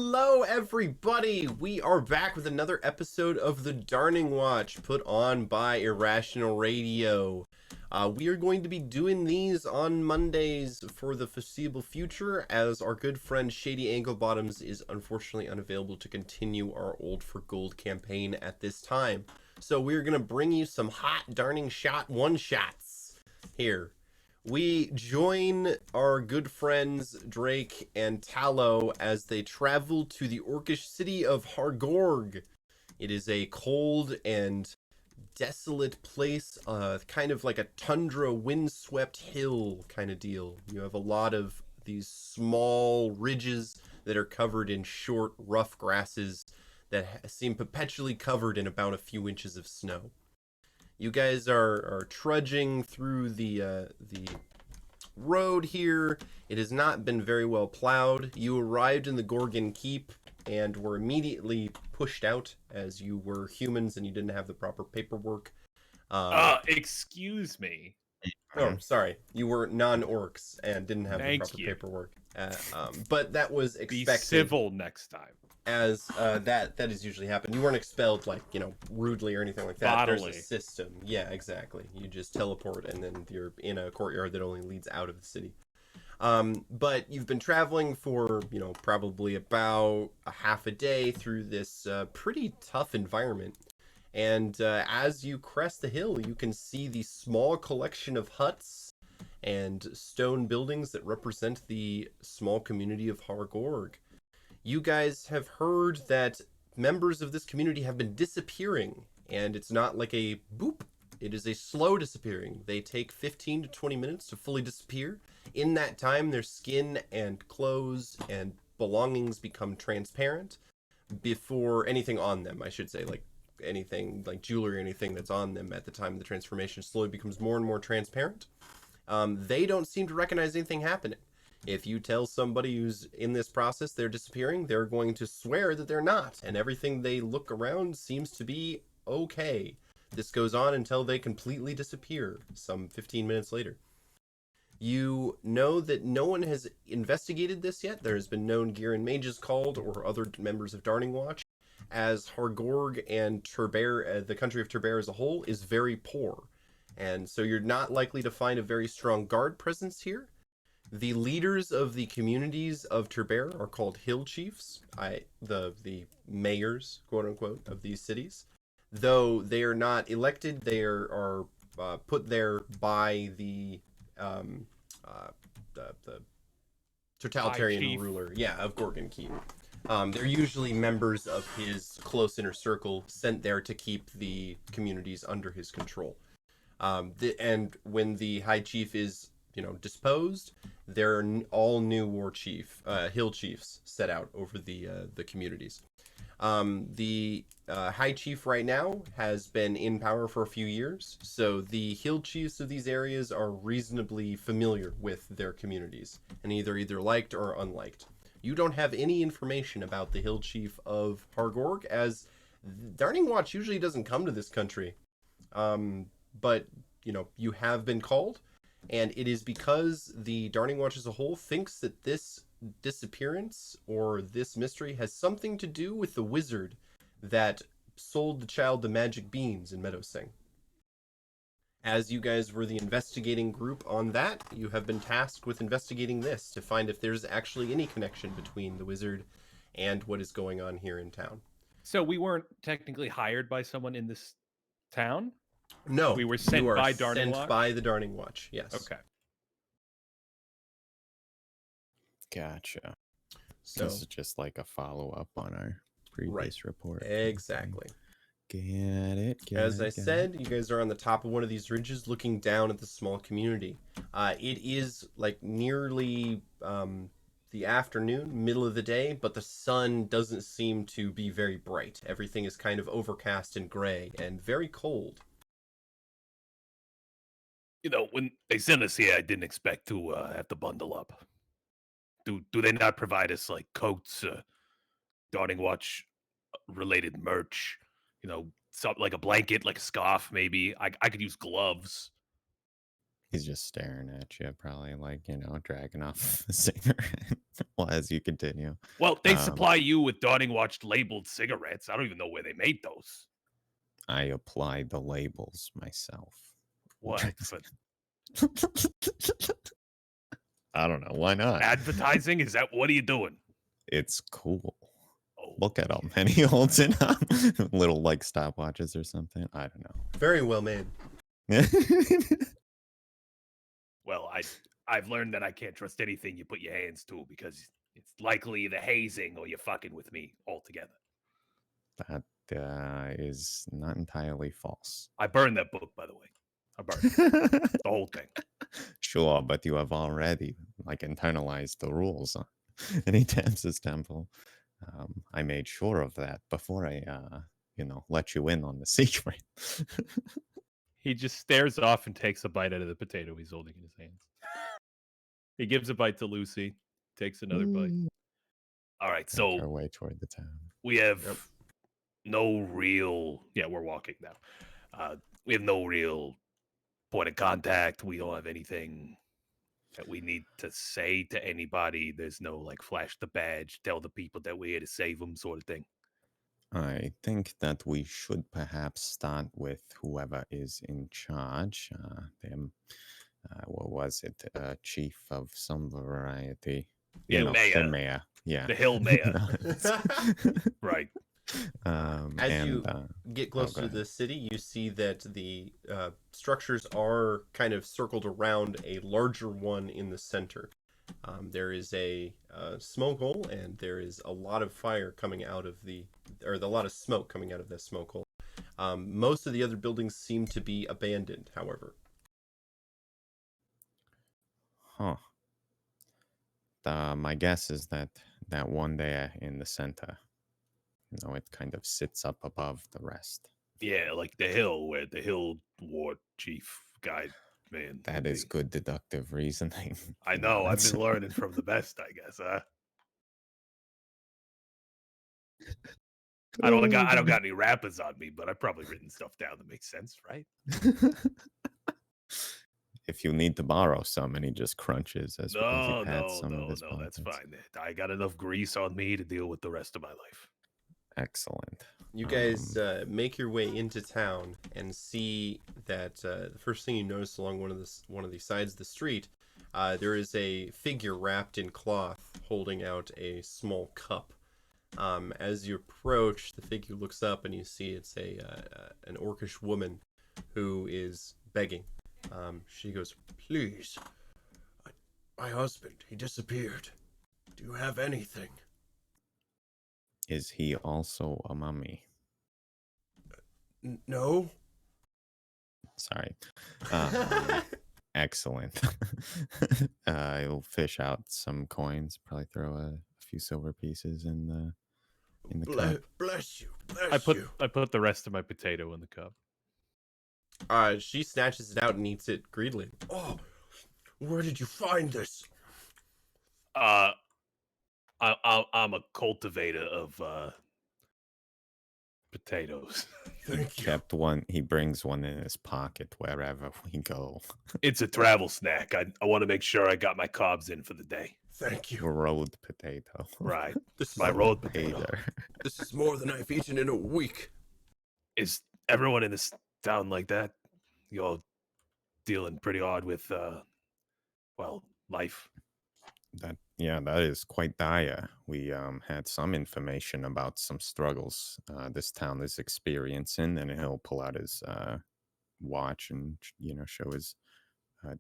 Hello, everybody! We are back with another episode of the Darning Watch, put on by Irrational Radio. We are going to be doing these on Mondays for the foreseeable future, as our good friend Shady Anglebottoms is unfortunately unavailable to continue our Old for Gold campaign at this time. So we're going to bring you some hot darning shot one-shots here. We join our good friends Drake and Tallow as they travel to the orcish city of Hargorg. It is a cold and desolate place, kind of like a tundra windswept hill kind of deal. You have a lot of these small ridges that are covered in short, rough grasses that seem perpetually covered in about a few inches of snow. You guys are trudging through the road here. It has not been very well plowed. You arrived in the Gorgon Keep and were immediately pushed out as you were humans and you didn't have the proper paperwork. Excuse me. Oh, sorry. You were non-orcs and didn't have the proper paperwork. But that was expected. Be civil next time. As that has usually happened. You weren't expelled like, rudely or anything like that. Bodily. There's a system. Yeah, exactly. You just teleport and then you're in a courtyard that only leads out of the city. But you've been traveling for, probably about a half a day through this pretty tough environment. And as you crest the hill, you can see the small collection of huts and stone buildings that represent the small community of Hargorg. You guys have heard that members of this community have been disappearing, and it's not like a boop. It is a slow disappearing. They take 15 to 20 minutes to fully disappear. In that time, their skin and clothes and belongings become transparent before anything on them, I should say, like anything like jewelry or anything that's on them at the time of the transformation slowly becomes more and more transparent. They don't seem to recognize anything happening. If you tell somebody who's in this process they're disappearing, they're going to swear that they're not, and everything they look around seems to be okay. This goes on until they completely disappear, some 15 minutes later. You know that no one has investigated this yet. There has been no Giran mages called or other members of Darning Watch, as Hargorg and Turbare, the country of Turbare as a whole, is very poor. And so you're not likely to find a very strong guard presence here. The leaders of the communities of Turbare are called hill chiefs, the mayors, quote unquote, of these cities. Though they are not elected, they are put there by the totalitarian ruler, of Gorgon Keep. They're usually members of his close inner circle, sent there to keep the communities under his control. And when the high chief is disposed, there are all new hill chiefs set out over the communities. The high chief right now has been in power for a few years, so the hill chiefs of these areas are reasonably familiar with their communities and either liked or unliked. You don't have any information about the hill chief of Hargorg, as Darning Watch usually doesn't come to this country, but you have been called. And it is because the Darning Watch as a whole thinks that this disappearance or this mystery has something to do with the wizard that sold the child the magic beans in Meadowsing. As you guys were the investigating group on that, you have been tasked with investigating this to find if there's actually any connection between the wizard and what is going on here in town. So we weren't technically hired by someone in this town? No, we were sent by Darning Watch? By the Darning Watch, yes. Okay. Gotcha. So this is just like a follow-up on our previous report. Exactly. Get it. As I said, you guys are on the top of one of these ridges looking down at the small community. It is like nearly the afternoon, middle of the day, but the sun doesn't seem to be very bright. Everything is kind of overcast and gray and very cold. When they sent us here, I didn't expect to have to bundle up. Do they not provide us like coats, Darning Watch related merch? Something like a blanket, like a scarf, maybe. I could use gloves. He's just staring at you, probably like, dragging off the cigarette well, as you continue. Well, they Um, supply you with Dawning Watch labeled cigarettes. I don't even know where they made those. I apply the labels myself. What? For I don't know. Why not? advertising? Is that what are you doing? It's cool. Oh, Look at him. And he holds it up. Little like stopwatches or something. I don't Very well made. know. well, I've learned that I can't trust anything you put your hands to because it's likely either hazing or you're fucking with me altogether. That is not entirely false. I burned that book, by the way. I burned it. The whole thing. Sure, but you have already like internalized the rules. And he taps his temple. I made sure of that before I, let you in on the secret. He just stares off and takes a bite out of the potato he's holding in his hands. He gives a bite to Lucy, takes another bite. All right, Make our so way toward the town. we have no real. Yeah, we're walking now. We have no real point of contact. We don't have anything that we need to say to anybody. There's no like flash the badge, tell the people that we're here to save them sort of thing. I think that we should perhaps start with whoever is in charge. What was it? Chief of some variety. Yeah, The mayor. mayor. Yeah. The hill mayor. Right. As you get go closer to the city, you see that the structures are kind of circled around a larger one in the center. There is a smoke hole, and there is a lot of fire coming out of a lot of smoke coming out of the smoke hole. Most of the other buildings seem to be abandoned, however. Huh. My guess is that one there in the center, it kind of sits up above the rest. Yeah, like the hill where the hill war chief guy, man. That is good deductive reasoning. I know. I've been learning from the best, I guess. Huh? I don't got any rappers on me, but I've probably written stuff down that makes sense, right? If you need to borrow some, and he just crunches as he No, pats some of his that's pockets. fine. I got enough grease on me to deal with the rest of my life. Excellent. You guys make your way into town and see that the first thing you notice along one of the sides of the street, there is a figure wrapped in cloth holding out a small cup. As you approach, the figure looks up and you see it's an orcish woman who is begging. She goes, "Please, my husband, he disappeared. Do you have anything?" Is he also a mummy? No. Sorry. Excellent. He'll fish out some coins, probably throw a few silver pieces in the cup. Bless you. I put the rest of my potato in the cup. She snatches it out and eats it greedily. "Oh, where did you find this?" I'm a cultivator of potatoes. Thank you. Kept one. He brings one in his pocket wherever we go. It's a travel snack. I want to make sure I got my carbs in for the day. Thank you. Road potato. Right. This is My road potato. Hater. This is more than I've eaten in a week. Is everyone in this town like that? You're dealing pretty hard with, life. That is quite dire. We had some information about some struggles this town is experiencing, and he'll pull out his watch and show his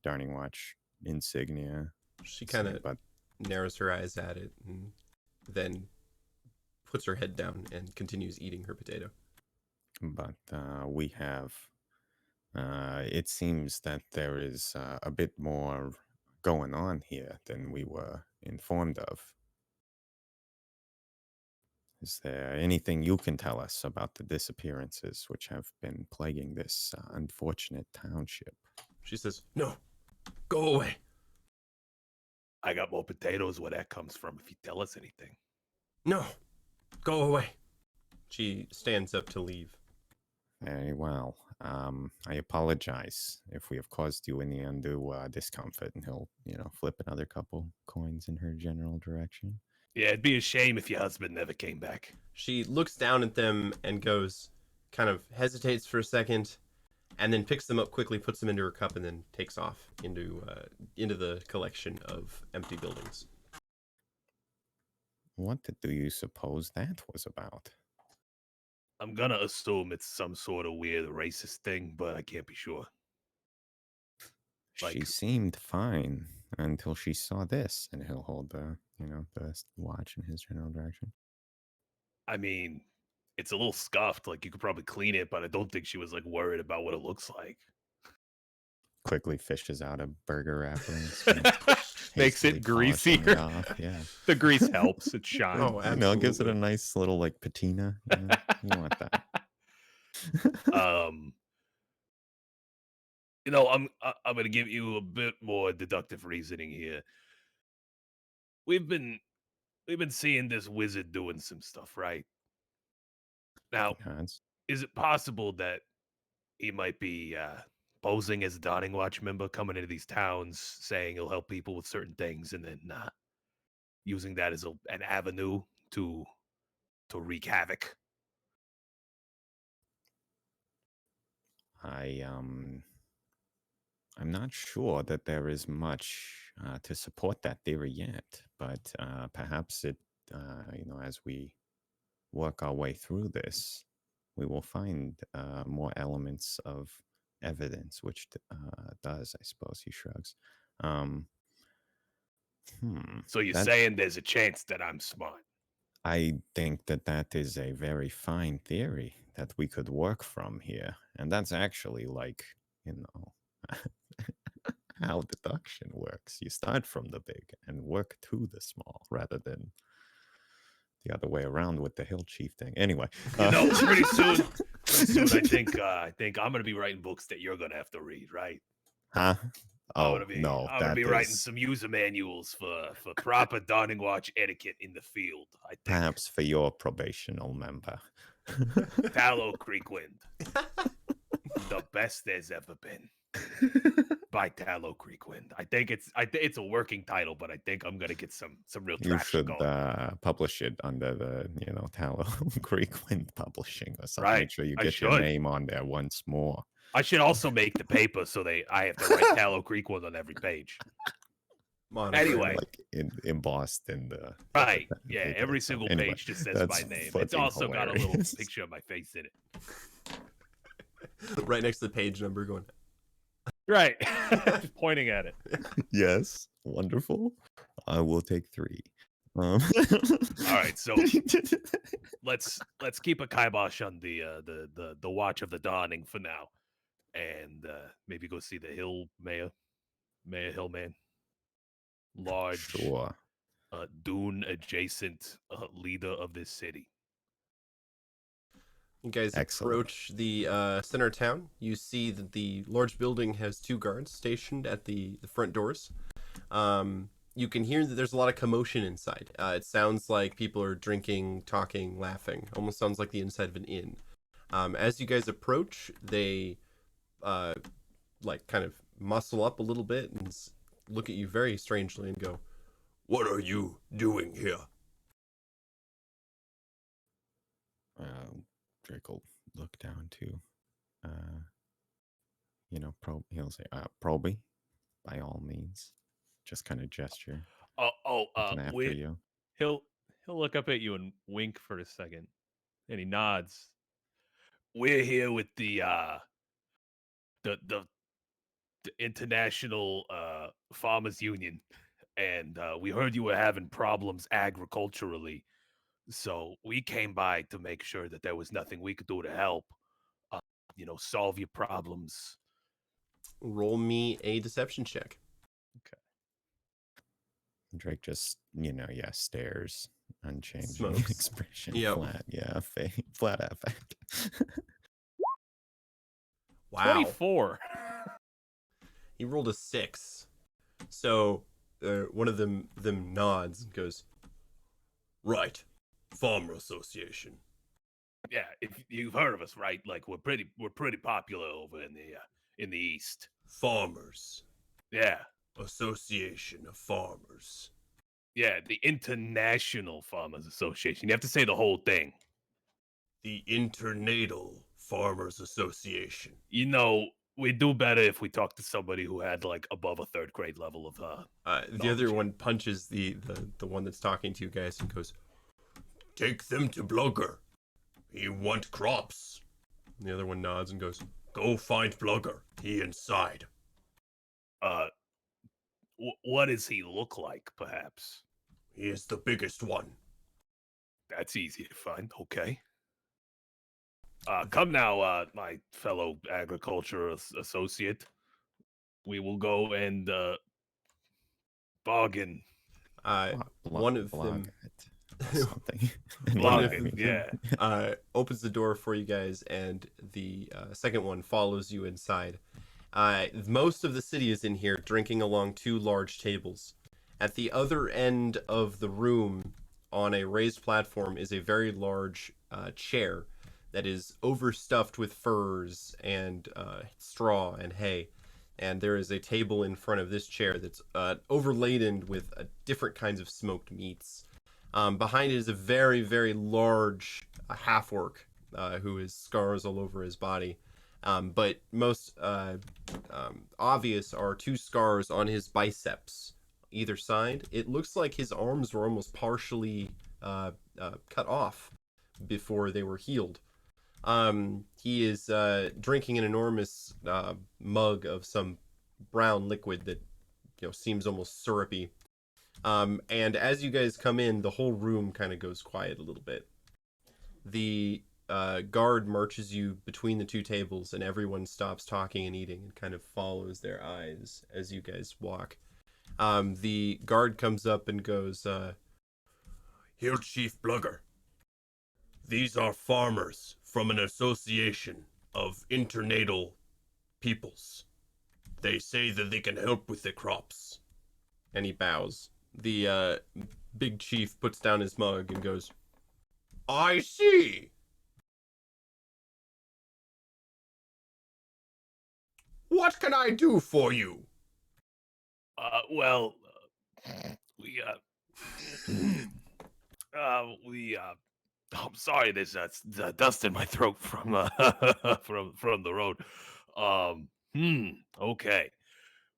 Darning Watch insignia. She kind of But narrows her eyes at it and then puts her head down and continues eating her potato. we have. It seems that there is a bit more going on here than we were informed of. Is there anything you can tell us about the disappearances which have been plaguing this unfortunate township? She says, "No, go away." I got more potatoes where that comes from if you tell us anything. "No, go away." She stands up to leave. Very well. I apologize if we have caused you any undue discomfort. And he'll, flip another couple coins in her general direction. Yeah, it'd be a shame if your husband never came back. She looks down at them and goes, kind of hesitates for a second, and then picks them up quickly, puts them into her cup, and then takes off into the collection of empty buildings. What do you suppose that was about? I'm gonna assume it's some sort of weird racist thing, but I can't be sure. She seemed fine until she saw this, and he'll hold the watch in his general direction. I mean, it's a little scuffed. Like, you could probably clean it, but I don't think she was, like, worried about what it looks like. Quickly fishes out a burger wrapper and Makes hastily it polishing it greasier. off. Yeah. The grease helps. It shines. Oh, absolutely. Gives it a nice little, like, patina. You want that. I'm gonna give you a bit more deductive reasoning here. We've been seeing this wizard doing some stuff, right? Now, is it possible that he might be posing as a Dawning Watch member, coming into these towns, saying he'll help people with certain things, and then using that as an avenue to wreak havoc? I'm not sure that there is much to support that theory yet, but perhaps it, as we work our way through this, we will find more elements of evidence, which does, I suppose, he shrugs. So you're saying there's a chance that I'm smart? I think that is a very fine theory that we could work from here. And that's actually like, how deduction works. You start from the big and work to the small rather than the other way around with the hill chief thing. Anyway, pretty soon I think I'm gonna be writing books that you're gonna have to read, right? Huh? I'm gonna be writing some user manuals for proper Dawning Watch etiquette in the field. I think. Perhaps for your probational member. Tallow Creek Wind, the best there's ever been. By Tallow Creek Wind. I think it's a working title, but I think I'm gonna get some real traction. You should going. publish it under the Tallow Creek Wind Publishing or something. Right. Make sure you get your name on there once more. I should also make the paper so I have to write Tallow Creek Wind on every page. Anyway, like embossed in the right, yeah, every single page just says my name. It's also got a little picture of my face in it, right next to the page number. Going right, just pointing at it. Yes, wonderful. I will take 3. All right, so let's keep a kibosh on the Watch of the Dawning for now, and maybe go see the Hill Mayor Hillman. Large, dune adjacent leader of this city. You guys approach the center of town. You see that the large building has 2 guards stationed at the front doors. You can hear that there's a lot of commotion inside. It sounds like people are drinking, talking, laughing. Almost sounds like the inside of an inn. As you guys approach, they kind of muscle up a little bit and look at you very strangely and go, "What are you doing here?" Drake will look down to, he'll say, Proby, by all means. Just kind of gesture. After you. He'll look up at you and wink for a second, and he nods. We're here with the International Farmers Union, and we heard you were having problems agriculturally, so we came by to make sure that there was nothing we could do to help, solve your problems. Roll me a deception check. Okay. Drake just, stares, unchanging Smokes. expression, flat affect. Wow. 24. He rolled a 6. So one of them nods and goes, "Right, Farmer Association. Yeah, if you've heard of us, right? Like we're pretty popular over in the East. Farmers. Yeah, Association of Farmers. yeah, the International Farmers Association. You have to say the whole thing. The International Farmers Association. You know, we do better if we talk to somebody who had like above a third grade level of The other one punches the one that's talking to you guys and goes, "Take them to Blugger. He want crops." And the other one nods and goes, "Go find Blugger. He inside." What does he look like, perhaps? He is the biggest one. That's easy to find. Okay. Come now, my fellow agriculture associate. We will go and bargain. One of them something. one of Bargain, them, yeah. opens the door for you guys, and the second one follows you inside. Most of the city is in here, drinking along two large tables. At the other end of the room, on a raised platform, is a very large chair that is overstuffed with furs and straw and hay. And there is a table in front of this chair that's overladen with different kinds of smoked meats. Behind it is a very, very large half-orc who has scars all over his body. But most obvious are two scars on his biceps, either side. It looks like his arms were almost partially cut off before they were healed. He is drinking an enormous mug of some brown liquid that seems almost syrupy. And as you guys come in, the whole room kind of goes quiet a little bit. The guard marches you between the two tables, and everyone stops talking and eating and kind of follows their eyes as you guys walk. The guard comes up and goes, "Here, Chief Blugger. These are farmers from an association of international peoples. They say that they can help with the crops." And he bows. The big chief puts down his mug and goes, "I see. What can I do for you?" Well, we I'm sorry, there's dust in my throat from from the road. Okay.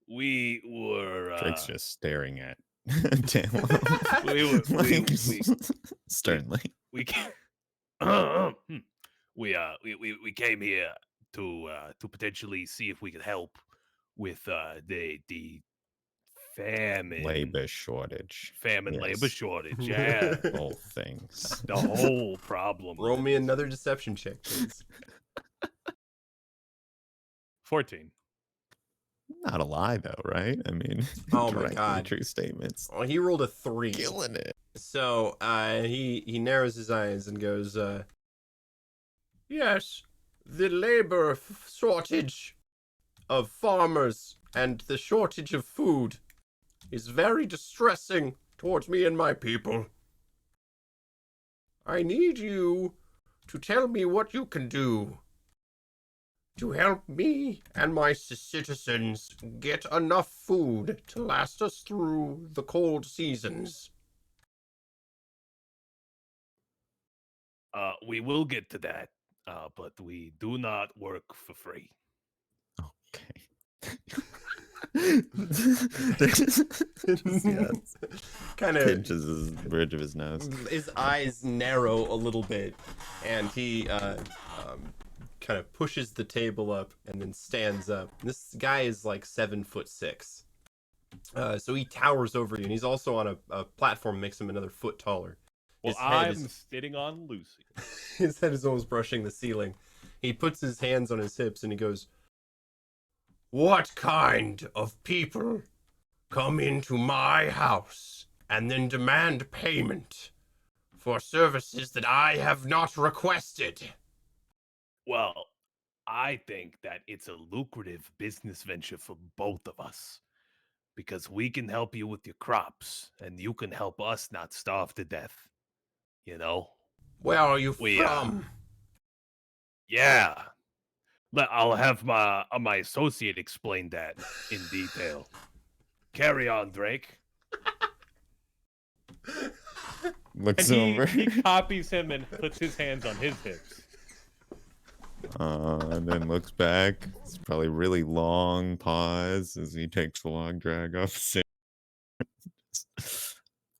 We were Drake's just staring at Taylor. we Sternly. we came, we came here to potentially see if we could help with the famine Labor shortage. labor Yes. shortage. Yeah, Whole things. the whole problem. Roll me another deception check, please. 14. Not a lie, though, right? I mean, Oh my directly God. true statements. Well, he rolled a 3. Killing it. So he narrows his eyes and goes, "Yes, the labor shortage of farmers and the shortage of food is very distressing towards me and my people. I need you to tell me what you can do to help me and my citizens get enough food to last us through the cold seasons." We will get to that, but we do not work for free. Okay. Kind of pinches his bridge of his nose. his eyes narrow a little bit, and he kind of pushes the table up and then stands up. This guy is like 7'6", so he towers over you, and he's also on a platform that makes him another foot taller. Well, His head I'm is- sitting on Lucy. His head is almost brushing the ceiling. He puts his hands on his hips and he goes, "What kind of people come into my house and then demand payment for services that I have not requested?" Well, I think that it's a lucrative business venture for both of us because we can help you with your crops and you can help us not starve to death. You know? "Where are you We, from?" Yeah. I'll have my associate explain that in detail. Carry on, Drake. And Looks he over. copies him and puts his hands on his hips. And then looks back. It's probably really long pause as he takes a long drag off.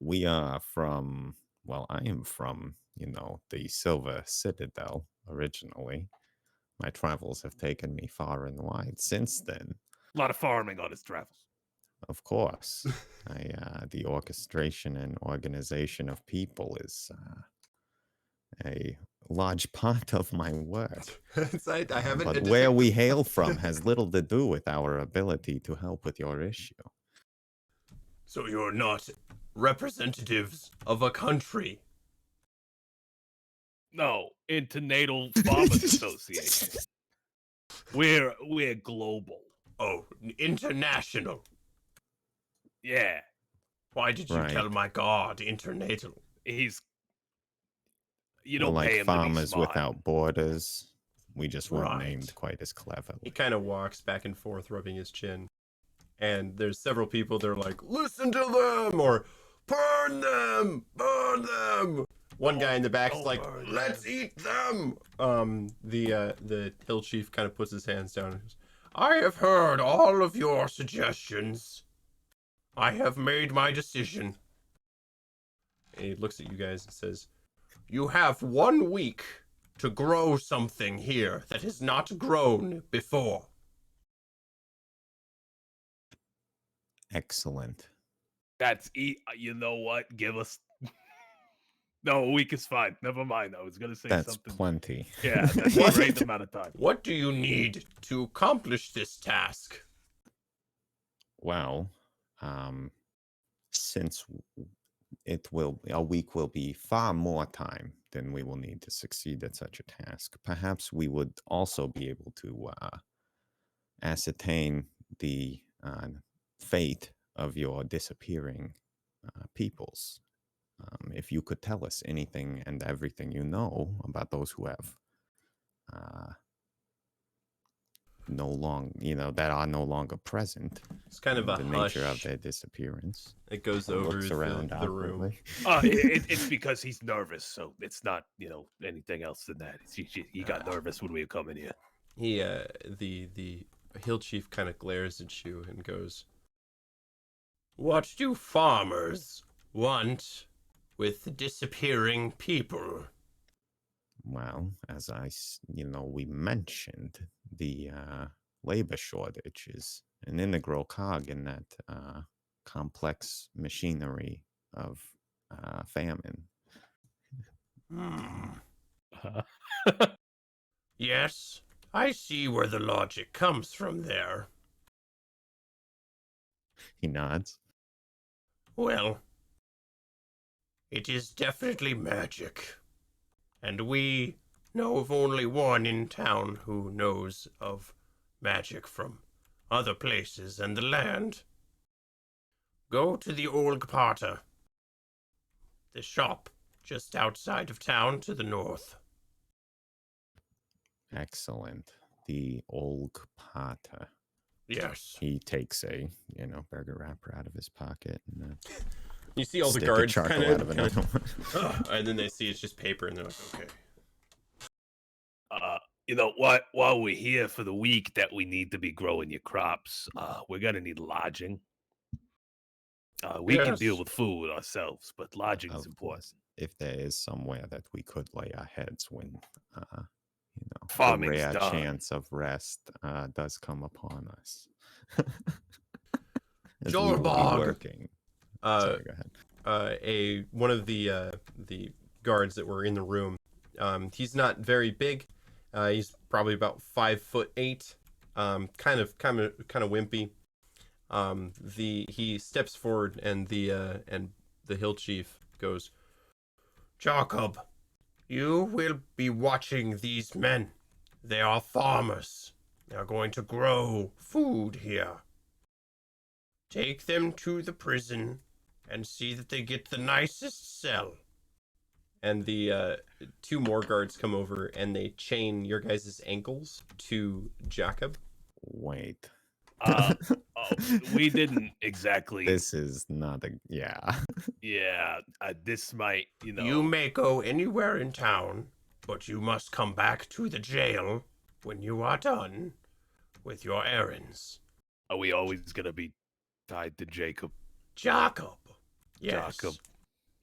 We are from, well, I am from, the Silver Citadel originally. My travels have taken me far and wide since then. A lot of farming on his travels. Of course, the orchestration and organization of people is a large part of my work. I haven't. But where we hail from has little to do with our ability to help with your issue. So you're not representatives of a country. No, International Farmers Association. We're global. Oh, international. Yeah. Why did you Right. tell my god international? You We're don't like pay him to be Farmers smart. Without Borders. We just weren't Right. named quite as cleverly. He kind of walks back and forth, rubbing his chin. And there's several people that are like, listen to them, or burn them, burn them. One guy in the back is Don't like, burn let's them. eat them. The hill chief kind of puts his hands down and goes, I have heard all of your suggestions. I have made my decision. And he looks at you guys and says, you have 1 week to grow something here that has not grown before. Excellent. You know what? Give us. No, a week is fine. Never mind. I was gonna say That's something. plenty. Yeah, that's a great amount of time. What do you need to accomplish this task? Well, since a week will be far more time than we will need to succeed at such a task, perhaps we would also be able to ascertain the fate of your disappearing peoples. If you could tell us anything and everything you know about those who have that are no longer present. It's kind of a the hush. nature of their disappearance. It goes He over looks around the room. awkwardly. It's because he's nervous, so it's not anything else than that. He got nervous when we were coming here. He the hill chief kind of glares at you and goes, what do farmers want with disappearing people? Well, as we mentioned, the labor shortage is an integral cog in that complex machinery of famine. Yes, I see where the logic comes from there. He nods. Well, it is definitely magic. And we know of only one in town who knows of magic from other places and the land. Go to the Old Potter, the shop just outside of town to the north. Excellent. The Old Potter. Yes. He takes a burger wrapper out of his pocket and You see all the stick of guards charcoal kind out of another one. and then they see it's just paper and they're like, okay. While we're here for the week that we need to be growing your crops, we're gonna need lodging. We can deal Yes. with food ourselves, but lodging is Of important. course, if there is somewhere that we could lay our heads when the Farming's rare done. chance of rest does come upon us. As we will be Jorbog. working. Sorry, go ahead. One of the guards that were in the room, he's not very big. He's probably about 5'8", kind of wimpy. He steps forward and the hill chief goes, Jacob, you will be watching these men. They are farmers. They are going to grow food here. Take them to the prison and see that they get the nicest cell. And the two more guards come over and they chain your guys' ankles to Jacob. Wait. Oh, we didn't exactly. This is not a yeah. Yeah, this might, You may go anywhere in town, but you must come back to the jail when you are done with your errands. Are we always gonna be tied to Jacob? Jacob. Yes. Jacob.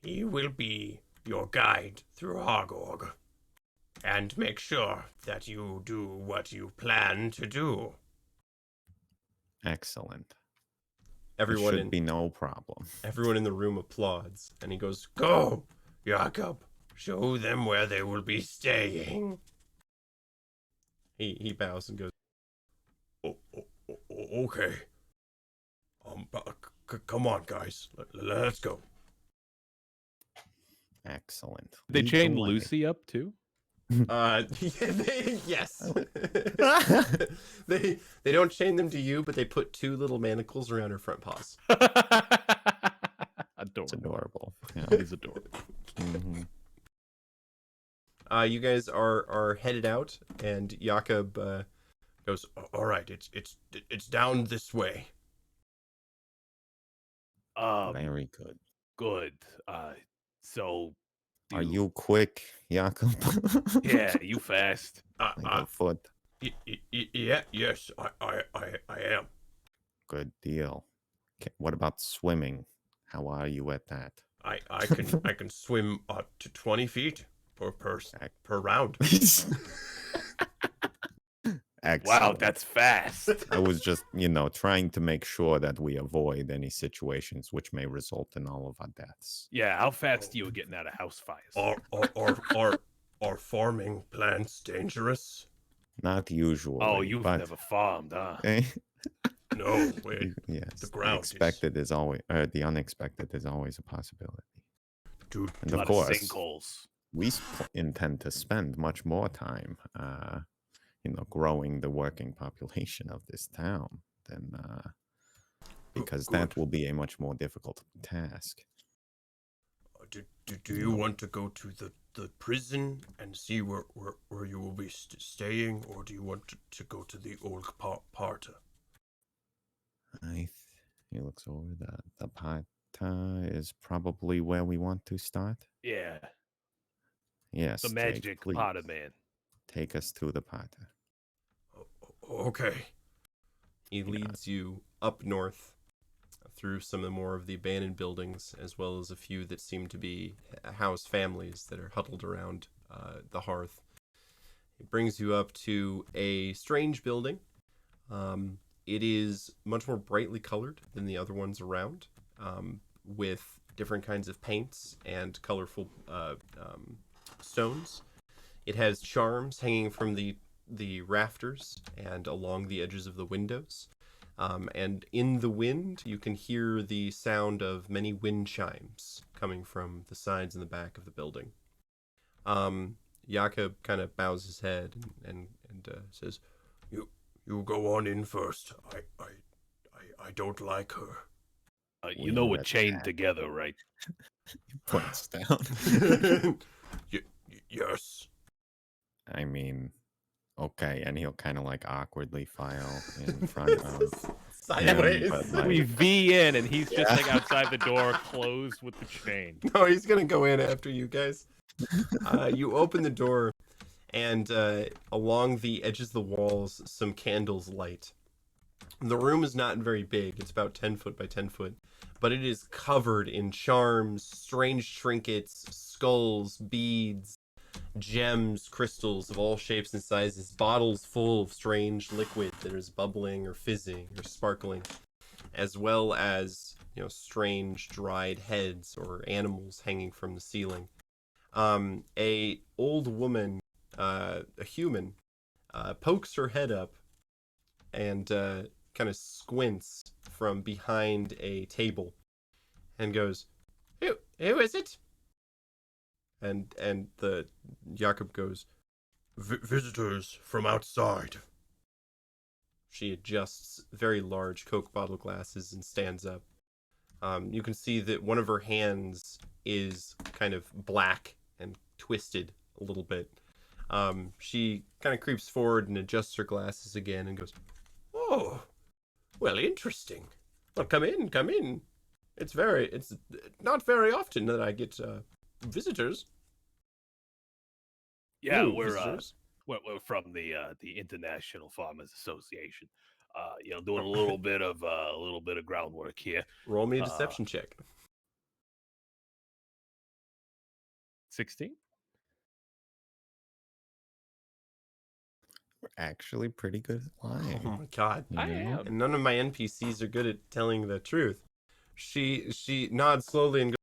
He will be your guide through Hargorg. And make sure that you do what you plan to do. Excellent. Everyone There should be no problem. Everyone in the room applauds, and he goes, "Go, Jacob. Show them where they will be staying." He bows and goes, "Okay. Come on, guys. Let's go." Excellent. They Lead the chained way. Lucy up too. Yes. they don't chain them to you, but they put two little manacles around her front paws. It's Adorable. adorable. Yeah. He's adorable. Mhm. You guys are headed out, and Jakob goes, "All right, it's down this way." Very good. Good. So Are you quick, Jakob? Yeah, you fast. Like a foot. Yeah, yes, I am. Good deal. Okay, what about swimming? How are you at that? I can swim up to 20 feet per round. Excellent. Wow, that's fast. I was just, trying to make sure that we avoid any situations which may result in all of our deaths. Yeah, how fast are you getting out of house fires? Are farming plants dangerous? Not usually. Oh, you've but, never farmed, huh? No, wait. Yes, The ground the unexpected is always a possibility. Dude, And A of lot course, of sinkholes. we intend to spend much more time, growing the working population of this town than because that will be a much more difficult task. do you want to go to the prison and see where you will be staying, or do you want to go to the old parta? He looks over the Pata is probably where we want to start. Yeah, Yes, the magic please. Potter man. Take us to the Pata. Okay. He leads you up north through some of the more of the abandoned buildings, as well as a few that seem to be house families that are huddled around the hearth. It brings you up to a strange building. It is much more brightly colored than the other ones around, with different kinds of paints and colorful stones. It has charms hanging from the rafters and along the edges of the windows. And in the wind, you can hear the sound of many wind chimes coming from the sides and the back of the building. Jakob kind of bows his head and says, "You go on in first. I don't like her." You know we're chained together, right? He points down. Yes. I mean, okay, and he'll kind of awkwardly file in front of Sideways. him, but, We V in, and he's just outside the door, closed with the chain. No, he's gonna go in after you guys. You open the door, and along the edges of the walls, some candles light. The room is not very big. It's about 10 foot by 10 foot, but it is covered in charms, strange trinkets, skulls, beads, gems, crystals of all shapes and sizes, bottles full of strange liquid that is bubbling or fizzing or sparkling, as well as, strange dried heads or animals hanging from the ceiling. A old woman, a human, pokes her head up and kind of squints from behind a table and goes, who is it? And the Jakob goes, visitors from outside. She adjusts very large Coke bottle glasses and stands up. You can see that one of her hands is kind of black and twisted a little bit. She kind of creeps forward and adjusts her glasses again and goes, "Oh, well, interesting. Well, come in, come in. It's not very often that I get visitors. Yeah, New we're visitors. we're from the International Farmers Association. Doing a little bit of groundwork here. Roll me a uh, deception check." 16? We're actually pretty good at Oh lying. my god. You I know? am. And none of my NPCs are good at telling the truth. She nods slowly and goes,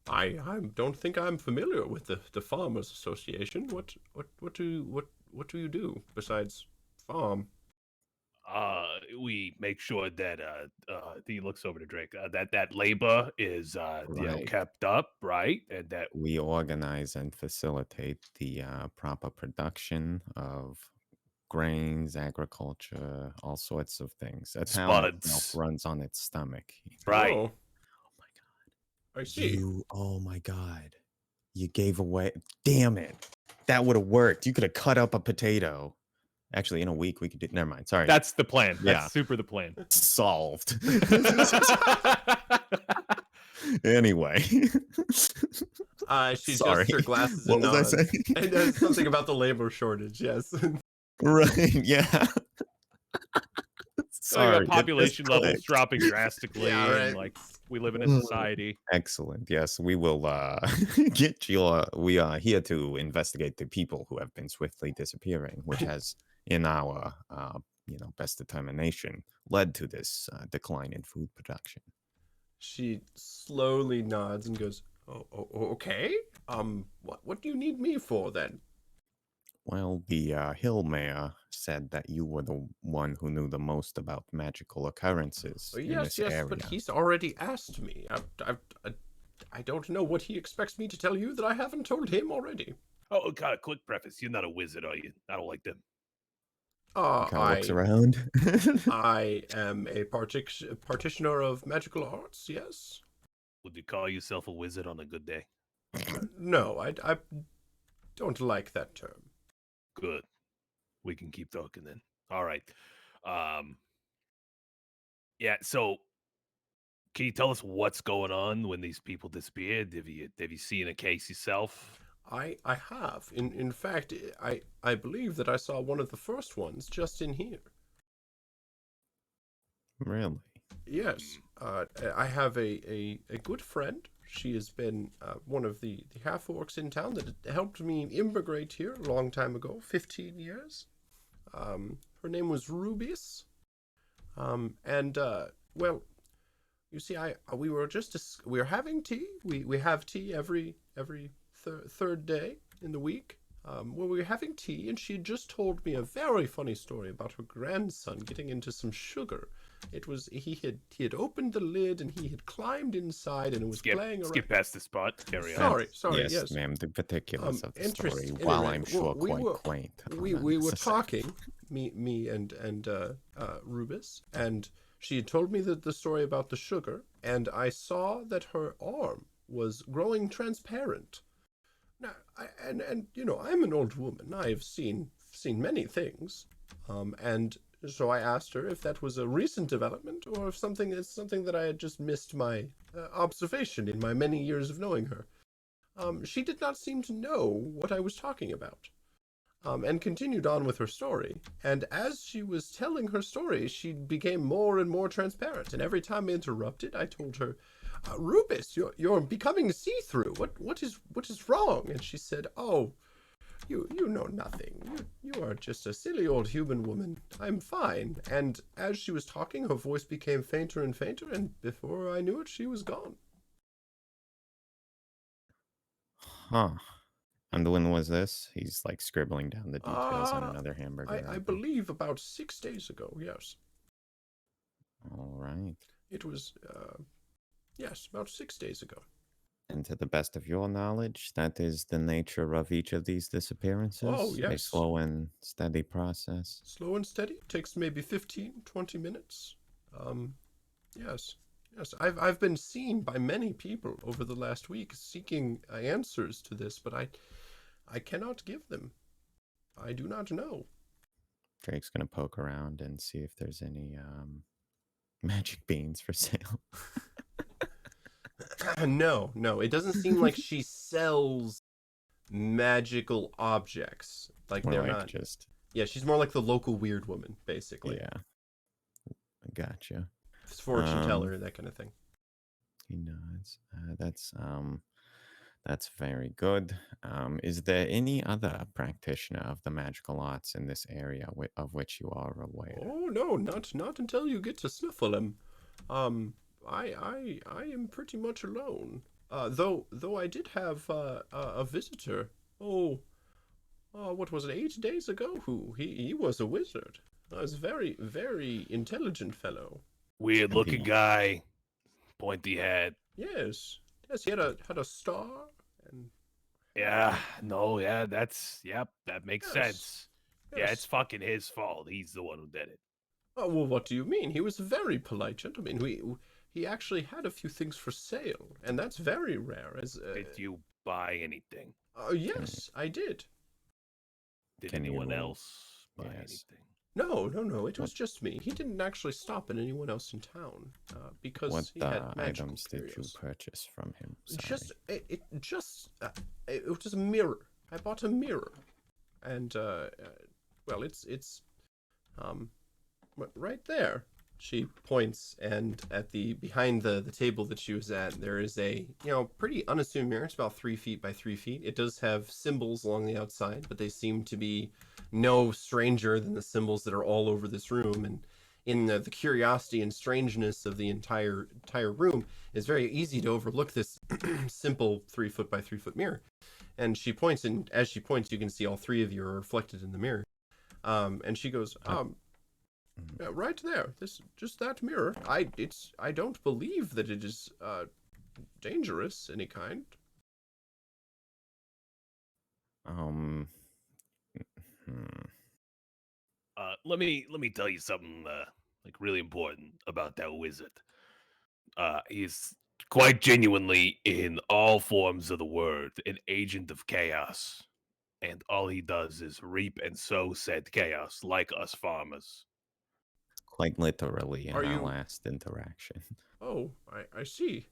I don't think I'm familiar with the Farmers Association. What do you do besides farm? We make sure that he looks over to Drake. That labor is Right. kept up, right? And that We organize and facilitate the proper production of grains, agriculture, all sorts of things. A town itself spuds, runs on its stomach. right? Oh, Oh my I god. see. Oh my god. You gave away. Damn it. That would have worked. You could have cut up a potato. Actually, in a week, we could do. Never mind. Sorry. That's the plan. Yeah. That's super the plan. Solved. Anyway. She Sorry. adjusts her glasses What and was I nods. saying? And there's something about the labor shortage, yes. Right. Yeah. Sorry. Like, population levels dropping drastically, Yeah, right. and like we live in a society. Excellent. Yes, we will get you. We are here to investigate the people who have been swiftly disappearing, which has, in our best determination, led to this decline in food production. She slowly nods and goes, "Oh, okay. What do you need me for then?" Well, the hill mayor said that you were the one who knew the most about magical occurrences in Yes, this area. but he's already asked me. I don't know what he expects me to tell you that I haven't told him already. Oh, God, quick preface. You're not a wizard, are you? I don't like them. Kind of looks around. I am a practitioner of magical arts, yes. Would you call yourself a wizard on a good day? No, I don't like that term. Good. We can keep talking then. All right. Yeah, so can you tell us what's going on when these people disappeared? Have you seen a case yourself? I have. In fact, I believe that I saw one of the first ones just in here. Really? Yes. I have a good friend. She has been one of the half-orcs in town that helped me immigrate here a long time ago, 15 years. Her name was Rubius. Well, you see, we were having tea. We have tea every third day in the week. Well, we were having tea, and she had just told me a very funny story about her grandson getting into some sugar. It was he had opened the lid and he had climbed inside and was playing around. Skip past the spot. Carry on. Sorry, yes, ma'am. The particulars of the story, interesting. while Anyway, I'm sure we quite were- quaint. are We not were necessary. talking, me and Rubus, and she had told me the story about the sugar, and I saw that her arm was growing transparent. Now, and you know, I'm an old woman. I have seen many things, and so I asked her if that was a recent development or if something that I had just missed my observation in my many years of knowing her. She did not seem to know what I was talking about, and continued on with her story. And as she was telling her story, she became more and more transparent. And every time I interrupted, I told her, "Rubus, you're becoming see-through. What is wrong?" And she said, "Oh, you know nothing. You are just a silly old human woman. I'm fine." And as she was talking, her voice became fainter and fainter, and before I knew it, she was gone. Huh. And when was this? He's like scribbling down the details on Uh, another hamburger. I wrapper. believe about 6 days ago, yes. All right. It was, yes, about 6 days ago. And to the best of your knowledge, that is the nature of each of these disappearances? Oh, A yes. slow and steady process? Slow and steady. Takes maybe 15, 20 minutes. Yes. Yes, I've been seen by many people over the last week seeking answers to this, but I cannot give them. I do not know. Drake's gonna poke around and see if there's any magic beans for sale. No, no, it doesn't seem like she sells magical objects. Like More they're like not. just Yeah, she's more like the local weird woman, basically. yeah. Gotcha. Fortune teller, that kind of thing. He nods. That's very good. Is there any other practitioner of the magical arts in this area of which you are aware? Oh no, not until you get to sniffle him. I am pretty much alone. Though I did have a visitor. What was it? 8 days ago? He was a wizard. He was a very very intelligent fellow. Weird looking guy, pointy head. Yes, yes. He had a star and Yeah, no, yeah, that makes Yes, sense. Yeah, it's yes. fucking his fault. He's the one who did it. Oh well, what do you mean? He was a very polite gentleman. He actually had a few things for sale, and that's very rare. As Did you buy anything? yes, I did. Did Can you anyone roll? else buy Yes. anything? No. It was just me. He didn't actually stop at anyone else in town because What he had magical items did you curios. purchase from him? Sorry. It was a mirror. I bought a mirror, and well, it's right there. She points, and at the behind the table that she was at, there is a pretty unassuming mirror. It's about 3 feet by 3 feet. It does have symbols along the outside, but they seem to be no stranger than the symbols that are all over this room. And in the curiosity and strangeness of the entire room, it's very easy to overlook this simple 3 foot by 3 foot mirror. And she points, and as she points, you can see all three of you are reflected in the mirror. And she goes, yeah, right there. Just that mirror. I don't believe that it is dangerous any kind. Hmm. Let me tell you something like really important about that wizard. He's quite genuinely, in all forms of the word, an agent of chaos. And all he does is reap and sow said chaos, like us farmers. Quite literally in Are our you- last interaction. Oh, I see.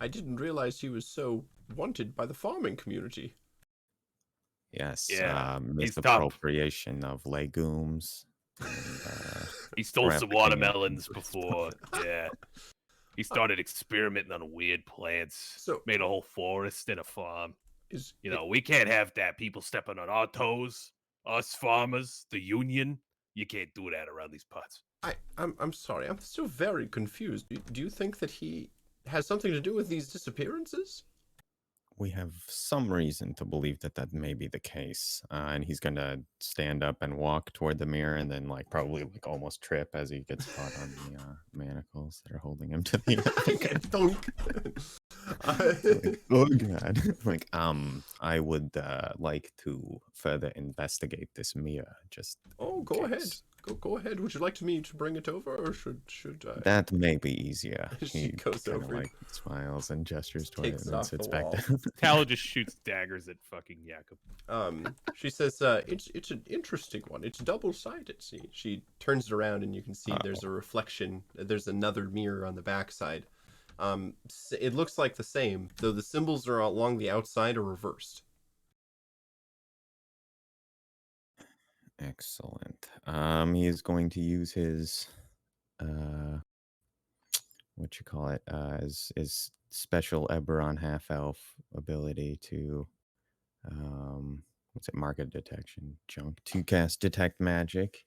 I didn't realize he was so wanted by the farming community. Yes. Yeah, he's tough. Misappropriation of legumes. And, He stole some trafficking in watermelons dangerous before. Yeah. He started experimenting on weird plants. So- Made a whole forest and a farm. Is You know, we can't have that. People stepping on our toes. Us farmers, the union. You can't do that around these parts. I'm sorry. I'm still very confused. Do you think that he has something to do with these disappearances? We have some reason to believe that may be the case. And he's going to stand up and walk toward the mirror and then probably almost trip as he gets caught on the manacles that are holding him to the Dunk. oh god. I would like to further investigate this mirror. Just Oh, in go ahead. case. Go ahead. Would you like me to bring it over, or should I? That may be easier. She He goes kinda, over and smiles and gestures toward it takes and it then off sits the back wall. down. Tala just shoots daggers at fucking Jakob. She says, it's an interesting one. It's double-sided. See, she turns it around and you can see there's a reflection. There's another mirror on the backside. It looks like the same, though the symbols are along the outside are reversed. Excellent. He's going to use his what you call it, his special Eberron half elf ability to what's it, market detection junk, to cast detect magic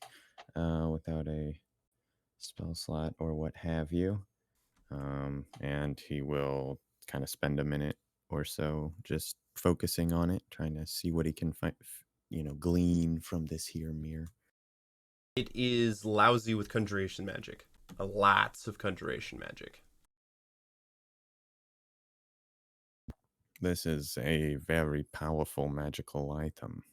without a spell slot or what have you. And he will kind of spend a minute or so just focusing on it, trying to see what he can find, glean from this here mirror. It is lousy with conjuration magic. Lots of conjuration magic. This is a very powerful magical item.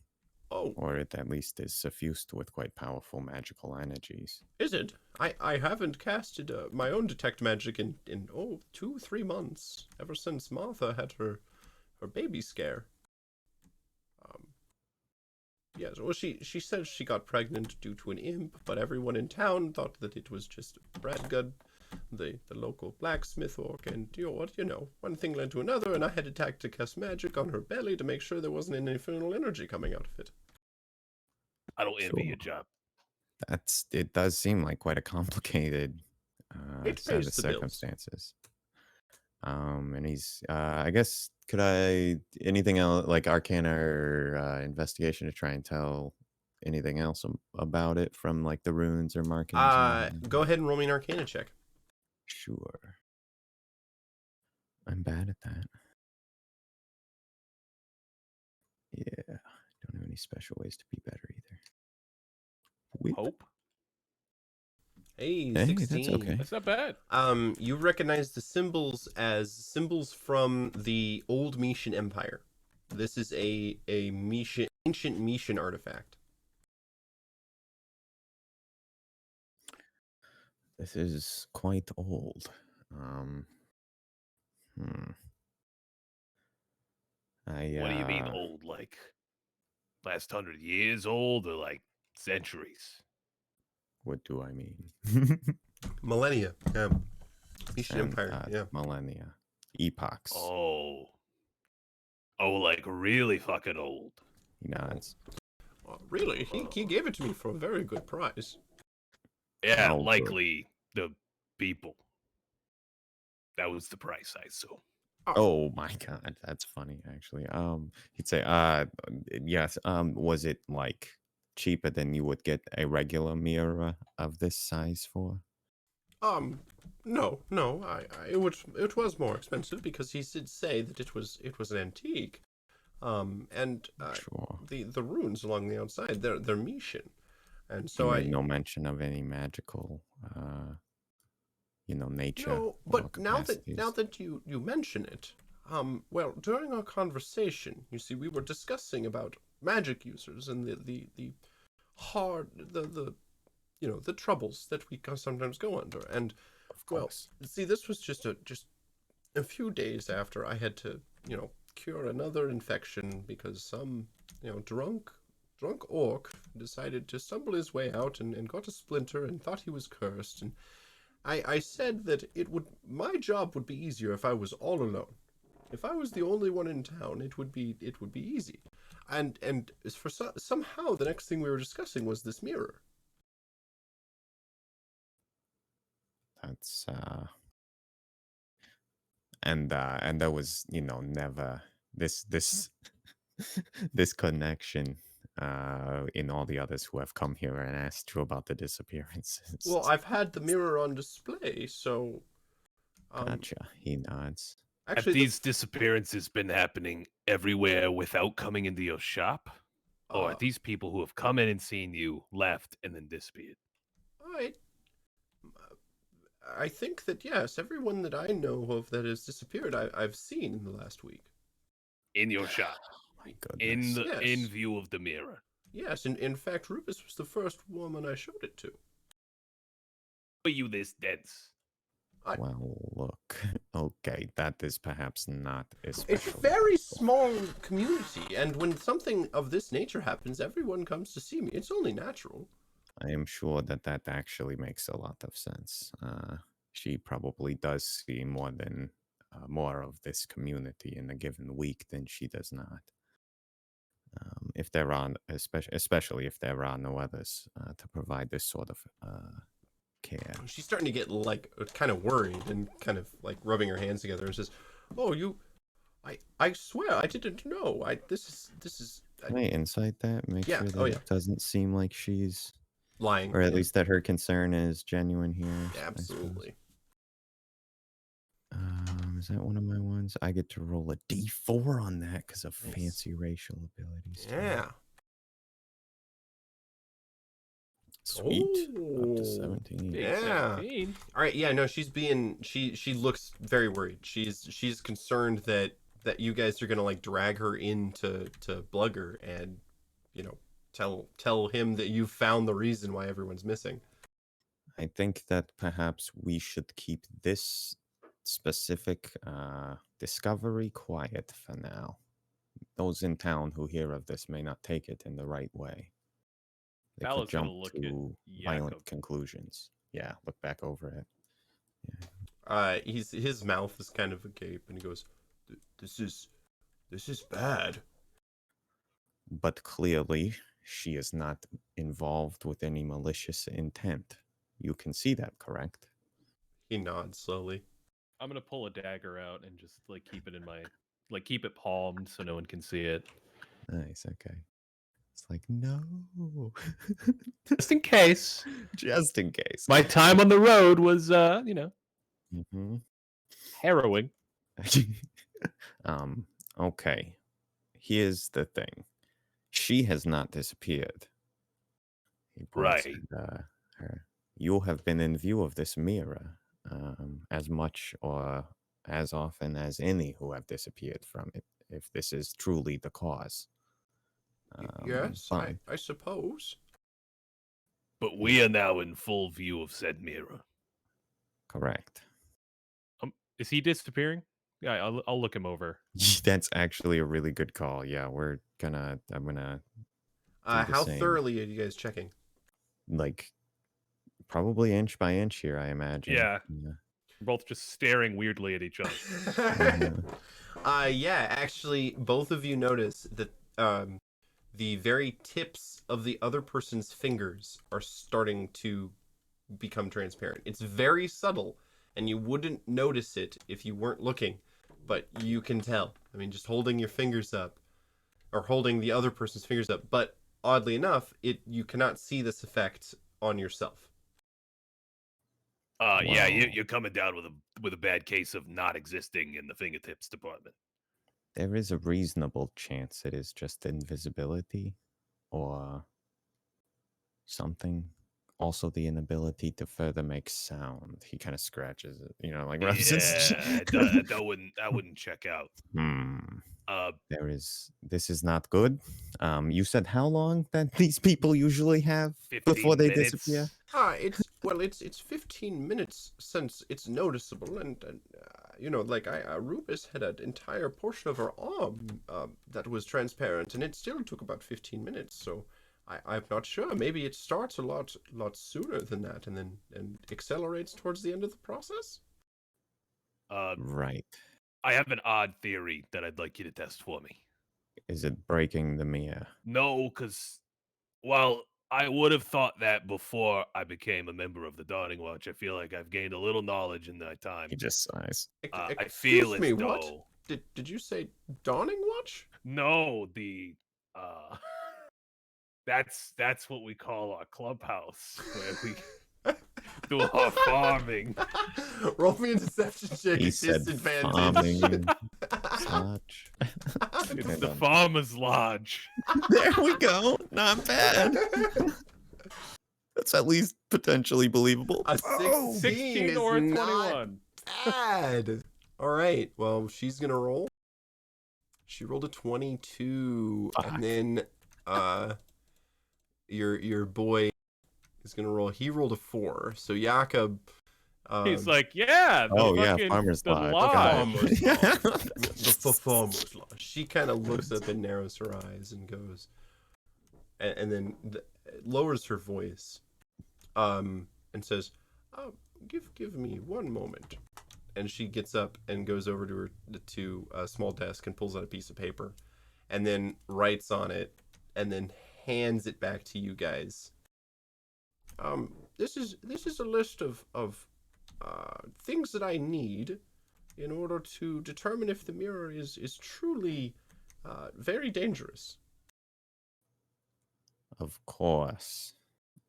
Oh, or it at least is suffused with quite powerful magical energies. is it? I haven't casted my own detect magic in 2-3 months, ever since Martha had her baby scare. Yes, well, she said she got pregnant due to an imp, but everyone in town thought that it was just Bradgud, the local blacksmith orc, and one thing led to another, and I had to cast magic on her belly to make sure there wasn't any infernal energy coming out of it. I don't envy Sure. your job. It does seem like quite a complicated It set pays of the bills. circumstances. And he's I guess could I anything else like Arcana or investigation to try and tell anything else about it from like the runes or markings or anything? Go ahead and roll me an Arcana check. Sure. I'm bad at that. Yeah. Don't have any special ways to be better either. Whip. Hope? Hey, Hey, 16. that's okay. That's not bad. You recognize the symbols as symbols from the old Mishan Empire. This is a ancient Mishan artifact. This is quite old. Hmm. What do you mean old? Like last 100 years old or like centuries? What do I mean? Millennia. Yeah. Mishan And, Empire. Yeah. millennia, epochs. Oh. Oh, like really fucking old. He nods. Really? He gave it to me for a very good price. Yeah, Oh, good. likely the people. That was the price, I assume. Oh my god, that's funny actually. He'd say, yes. Was it like cheaper than you would get a regular mirror of this size for? No. It was more expensive because he did say that it was an antique. And Sure. the runes along the outside, they're Mishan. And He so made no mention of any magical, nature. No, or but now capacities. that you mention it, well, during our conversation, you see, we were discussing about magic users and the hard the troubles that we sometimes go under. And Of course. well, see, this was just a few days after I had to cure another infection because some drunk orc decided to stumble his way out and got a splinter and thought he was cursed. And I said that my job would be easier if I was all alone. If I was the only one in town, it would be easy. And for somehow the next thing we were discussing was this mirror. That's and there was never this this connection in all the others who have come here and asked you about the disappearances. Well, I've had the mirror on display, so Gotcha. He nods. Have actually these disappearances been happening everywhere without coming into your shop? Or are these people who have come in and seen you, left, and then disappeared? I think that yes, everyone that I know of that has disappeared, I've seen in the last week. In your shop? My goodness. In view of the mirror? Yes, in fact, Rufus was the first woman I showed it to. Were you this dense? Well, look. Okay, that is perhaps not It's especially. a very small community, and when something of this nature happens, everyone comes to see me. It's only natural. I am sure that actually makes a lot of sense. She probably does see more of this community in a given week than she does not. If there are, especially if there are no others to provide this sort of care. She's starting to get like kind of worried and kind of like rubbing her hands together and says, "Oh, I swear I didn't know. This is Can I insight that? Make Yeah, sure that oh, yeah. it doesn't seem like she's, lying." or at Yeah, least that her concern is genuine here. I suppose. absolutely. Is that one of my ones? I get to roll a D4 on that because of Nice. fancy racial abilities. too. Yeah. Sweet. Up Oh, to 17. Big Yeah. 17. All right. Yeah. No, she looks very worried. She's concerned that you guys are gonna like drag her into Blugger and tell him that you've found the reason why everyone's missing. I think that perhaps we should keep this specific discovery quiet for now. Those in town who hear of this may not take it in the right way. They Vala's could jump gonna look to at violent Jakob. conclusions. Yeah, look back over it. His mouth is kind of agape, and he goes, "This is bad." But clearly, she is not involved with any malicious intent. You can see that, correct? He nods slowly. I'm gonna pull a dagger out and just like keep it in my keep it palmed so no one can see it. Nice, okay. It's like, no. Just in case. Just in case. My time on the road was Mm-hmm. harrowing. Okay. Here's the thing. She has not disappeared. He points Right. at, her. You have been in view of this mirror as much or as often as any who have disappeared from it, if this is truly the cause. Yes, fine. I suppose. But we are now in full view of said mirror. Correct. Is he disappearing? Yeah, I'll look him over. That's actually a really good call. Yeah, I'm gonna do the How same. thoroughly are you guys checking? Like probably inch by inch here, I imagine. Yeah. We're both just staring weirdly at each other. Yeah, actually, both of you notice that the very tips of the other person's fingers are starting to become transparent. It's very subtle, and you wouldn't notice it if you weren't looking, but you can tell. I mean, just holding your fingers up, or holding the other person's fingers up, but oddly enough, you cannot see this effect on yourself. Yeah, Wow. you're coming down with a bad case of not existing in the fingertips department. There is a reasonable chance it is just invisibility or something. Also, the inability to further make sound. He kind of scratches it, like rubs his. Yeah, that wouldn't check out. This is not good. You said how long that these people usually have before 15 they minutes. disappear? It's 15 minutes since it's noticeable, and Rubis had an entire portion of her arm that was transparent, and it still took about 15 minutes. So I'm not sure. Maybe it starts a lot sooner than that, and accelerates towards the end of the process. Right. I have an odd theory that I'd like you to test for me. Is it breaking the mirror? No, because, well, I would have thought that before I became a member of the Dawning Watch. I feel like I've gained a little knowledge in that time. He just sighs. I feel as what? though... Did you say Dawning Watch? No, that's what we call our clubhouse, where we do our farming. Roll me a deception check. He at said disadvantage. farming. Such. It's the Farmer's Lodge. There we go. Not bad. That's at least potentially believable. A 16, 16 is or a not 21. bad. All right. Well, she's gonna roll. She rolled a 22, Fuck. and then your boy is gonna roll. He rolled a 4. So Jakob. He's like, yeah. Farmer's the Lodge. lodge. The Farmer's Lodge. She kind of looks up and narrows her eyes and goes, and then lowers her voice, and says, "Give me one moment." And she gets up and goes over to a small desk and pulls out a piece of paper, and then writes on it, and then hands it back to you guys. This is a list of things that I need in order to determine if the mirror is truly very dangerous. Of course.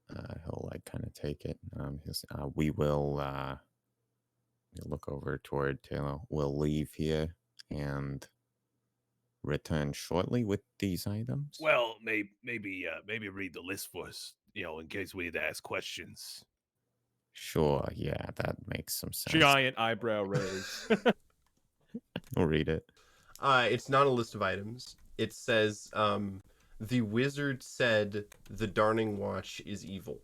He'll kind of take it. We will look over toward Taylor. We'll leave here and return shortly with these items. Well, maybe read the list for us, in case we need to ask questions. Sure, yeah, that makes some sense. Giant eyebrow raise. We'll read it. It's not a list of items. It says The wizard said the Darning Watch is evil.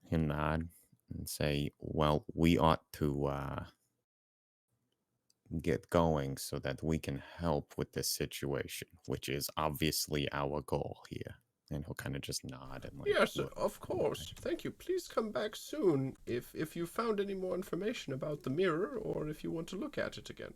He'll nod and say, well, we ought to get going so that we can help with this situation, which is obviously our goal here. And he'll kind of just nod and like, Yes, look. of course. Thank you. Please come back soon if you found any more information about the mirror or if you want to look at it again.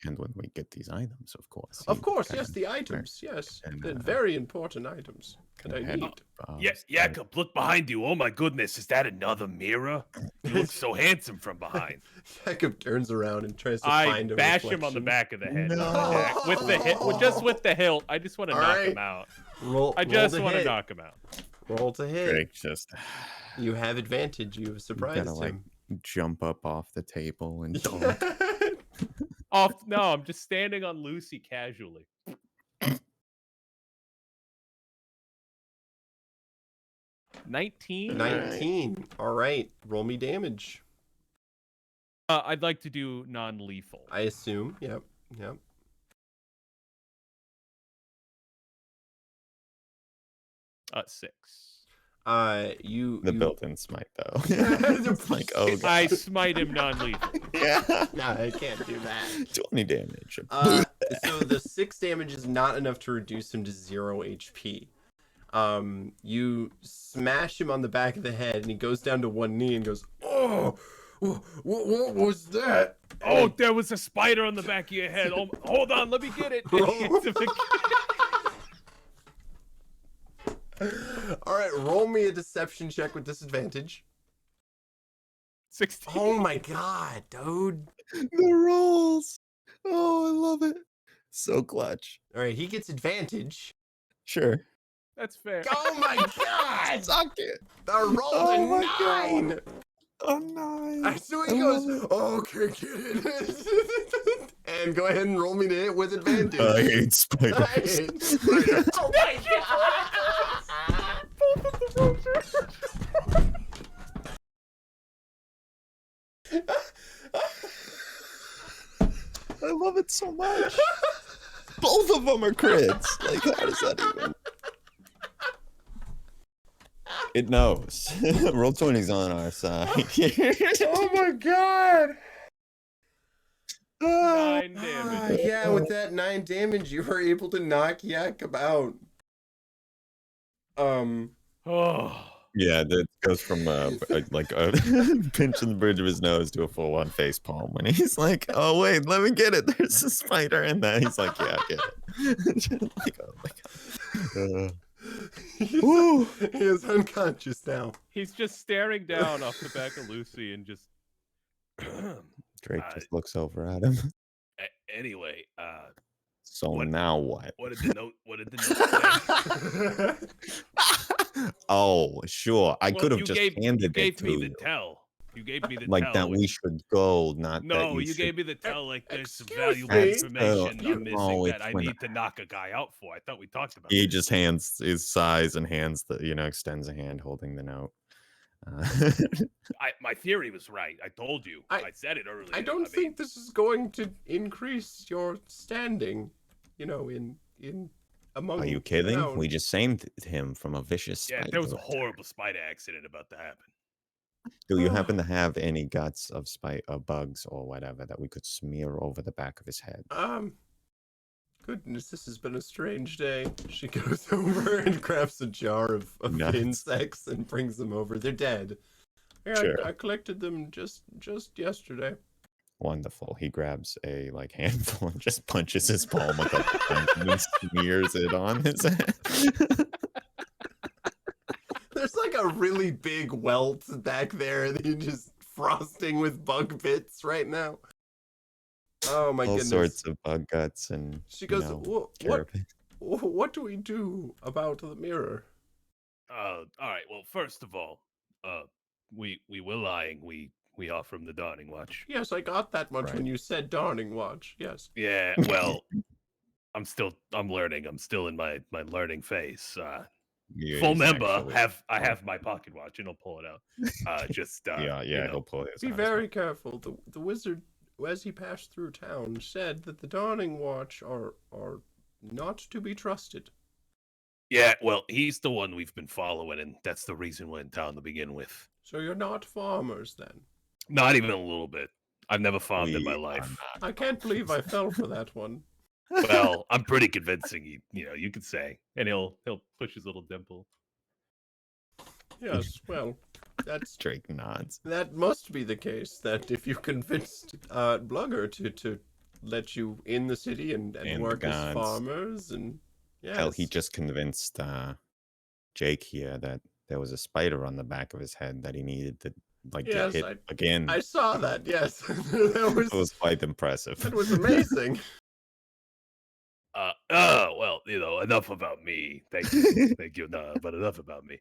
And when we get these items, of course. Of course, yes, the items, yes. and, They're very important items that I head need. up, Yes, Jacob, look behind you. Oh my goodness, is that another mirror? You look so handsome from behind. Jacob turns around and tries to find I a bash him on the reflection. back of the head. No. With my neck. With the hilt. Just with the hilt. I just want to All knock right. him out. Roll I just to want to hit. knock him out. Roll to hit. Drake just You have advantage. You have surprised gotta like him. jump up off the table and dunk. No, I'm just standing on Lucy casually. 19? 19. All right. Roll me damage. I'd like to do non-lethal. I assume. Yep. Yep. Six. The You built-in smite though. It's like, oh god. I smite him non-lethal. Yeah. No, I can't do that. 20 damage. So the 6 damage is not enough to reduce him to 0 HP. You smash him on the back of the head, and he goes down to one knee and goes, "Oh, what was that?" Oh, there was a spider on the back of your head. Oh, hold on, let me get it. All right, roll me a deception check with disadvantage. 16. Oh my god, dude! The rolls. Oh, I love it. So clutch. All right, he gets advantage. Sure. That's fair. Oh my god! Suck it. I rolled Oh a my 9. Oh, nice. I so he I goes, love it. "Oh, okay, get it." And go ahead and roll me to hit with advantage. I hate spiders. I hate spiders. Oh my I love it so much. Both of them are crits. Like, how does that even? It knows. Roll20's on our side. Oh my god! 9 damage. Yeah, with that 9 damage, you were able to knock Jakob out. Oh. Yeah, that goes from like a pinch in the bridge of his nose to a full-on face palm when he's like, "Oh wait, let me get it. There's a spider in that." He's like, "Yeah, I get it." Like, oh my god. He is unconscious now. He's just staring down off the back of Lucy and just. Drake just looks over at him. Anyway, So What- now what? what did the note? What did the note say? Oh, sure. I Well, could have you just gave, handed you it gave to me you. the tell. You gave me the Like tell. that we should go, not that No, you should... gave me the tell. Like there's some Excuse valuable me? information You I'm missing know, that it's I when- need to knock a guy out for. I thought we talked about. He this. just hands his size and hands the, extends a hand holding the note. My theory was right. I told you. I- I said it earlier. I don't think this is going to increase your standing, in among. Are you kidding? town. We just saved him from a vicious Yeah, spider. there was a horrible spider accident about to happen. Do you happen to have any guts of bugs or whatever that we could smear over the back of his head? Goodness, this has been a strange day. She goes over and grabs a jar of Nuts. insects and brings them over. They're dead. Yeah, Sure. I collected them just yesterday. Wonderful. He grabs a handful and just punches his palm with a and smears it on his head. There's like a really big welt back there that you're just frosting with bug bits right now. Oh my All goodness. sorts of bug guts and She goes, carapace. what do we do about the mirror? All right. Well, first of all, we were lying. We are from the Darning Watch. Yes, I got that much Right. when you said Darning Watch. Yes. Yeah. Well, I'm learning. I'm still in my learning phase. Yeah, Full he's member. actually- I have my pocket watch and I'll pull it out. yeah, you know, he'll pull his Be eyes very out. careful. The wizard as he passed through town, said that the Dawning Watch are not to be trusted. Yeah, well, he's the one we've been following, and that's the reason we're in town to begin with. So you're not farmers then? Not even a little bit. I've never farmed in my We are life. not. I can't believe I fell for that one. Well, I'm pretty convincing. You could say, And he'll push his little dimple. Yes, well, Drake nods. that must be the case. That if you convinced Blugger to let you in the city and And work as gods. farmers, and yes, Hell, he just convinced Jake here that there was a spider on the back of his head that he needed to get Yes, hit again. I saw that. Yes, that It was quite impressive. that was amazing. well, enough about me. Thank you, thank you. No, but enough about me.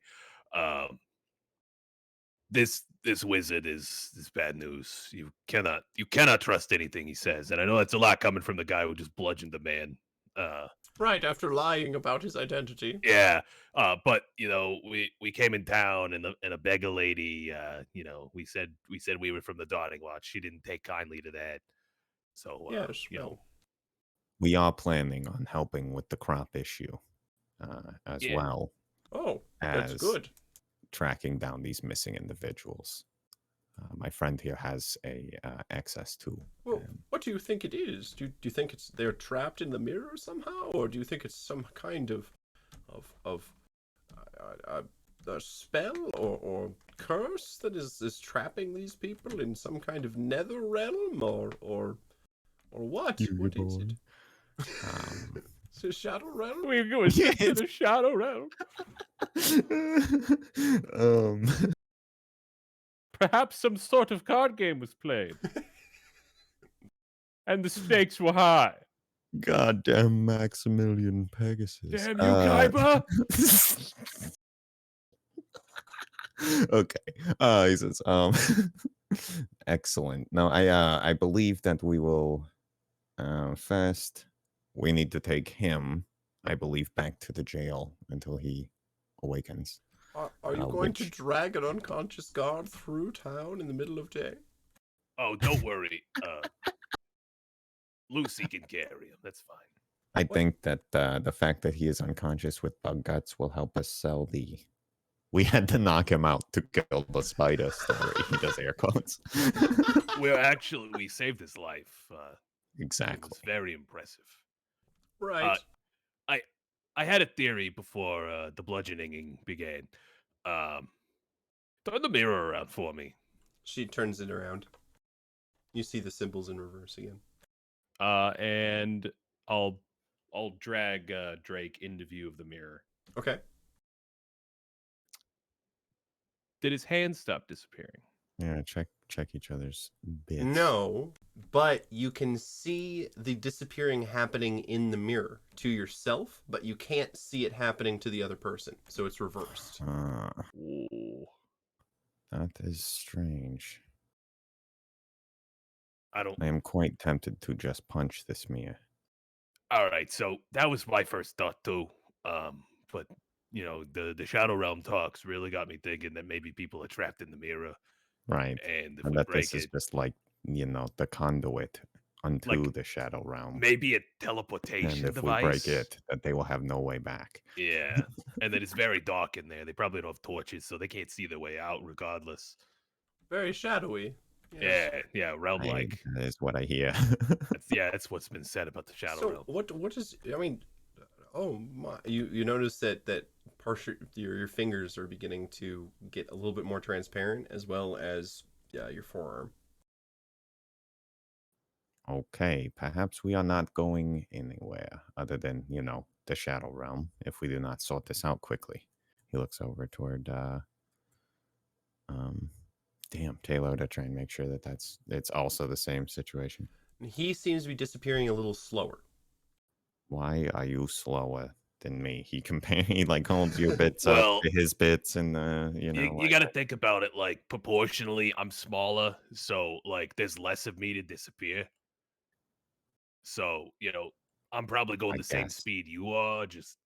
This wizard is bad news. You cannot trust anything he says, and I know that's a lot coming from the guy who just bludgeoned the man. Right after lying about his identity. Yeah, but we came in town, and a beggar lady. We said we were from the Dawning Watch. She didn't take kindly to that. So Yes, well, We are planning on helping with the crop issue as Yeah. well oh, that's as good. tracking down these missing individuals. My friend here has access to. Well, what do you think it is? Do you think they're trapped in the mirror somehow, or do you think it's some kind of a spell or curse that is trapping these people in some kind of nether realm, or what? What is it? It's a shadow realm. We're going to the shadow realm. Perhaps some sort of card game was played. And the stakes were high. Goddamn Maximilian Pegasus. Damn you, Kaiba! Okay. He says, excellent. No, I believe that we will first we need to take him, I believe, back to the jail until he awakens. Are you going to drag an unconscious guard through town in the middle of day? Oh, don't worry. Lucy can carry him. That's fine. I think that the fact that he is unconscious with bug guts will help us sell the "we had to knock him out to kill the spider" story. He does air quotes. We saved his life. It Exactly. was very impressive. Right. I had a theory before the bludgeoning began. Turn the mirror around for me. She turns it around. You see the symbols in reverse again. And I'll drag Drake into view of the mirror. Okay. Did his hand stop disappearing? Yeah, check each other's bits. No, but you can see the disappearing happening in the mirror to yourself, but you can't see it happening to the other person. So it's reversed. Ooh. That is strange. I am quite tempted to just punch this mirror. All right, so that was my first thought too. But the Shadow Realm talks really got me thinking that maybe people are trapped in the mirror. Right. And if And we that break this is it, just like, the conduit unto the Shadow Realm. maybe a teleportation And if device. we break it, that they will have no way back. Yeah. And then it's very dark in there. They probably don't have torches, so they can't see their way out regardless. Very shadowy. Yes. Yeah, realm-like. That is what I hear. That's what's been said about the Shadow Realm. What is? I mean, oh my! You notice that partial your fingers are beginning to get a little bit more transparent, as well as your forearm. Okay, perhaps we are not going anywhere other than, the Shadow Realm if we do not sort this out quickly. He looks over toward Taylor to try and make sure that it's also the same situation. He seems to be disappearing a little slower. Why are you slower than me? He holds your bits Well, up to his bits, and you got to think about it like proportionally. I'm smaller, so there's less of me to disappear. So I'm probably going the same speed you are. Just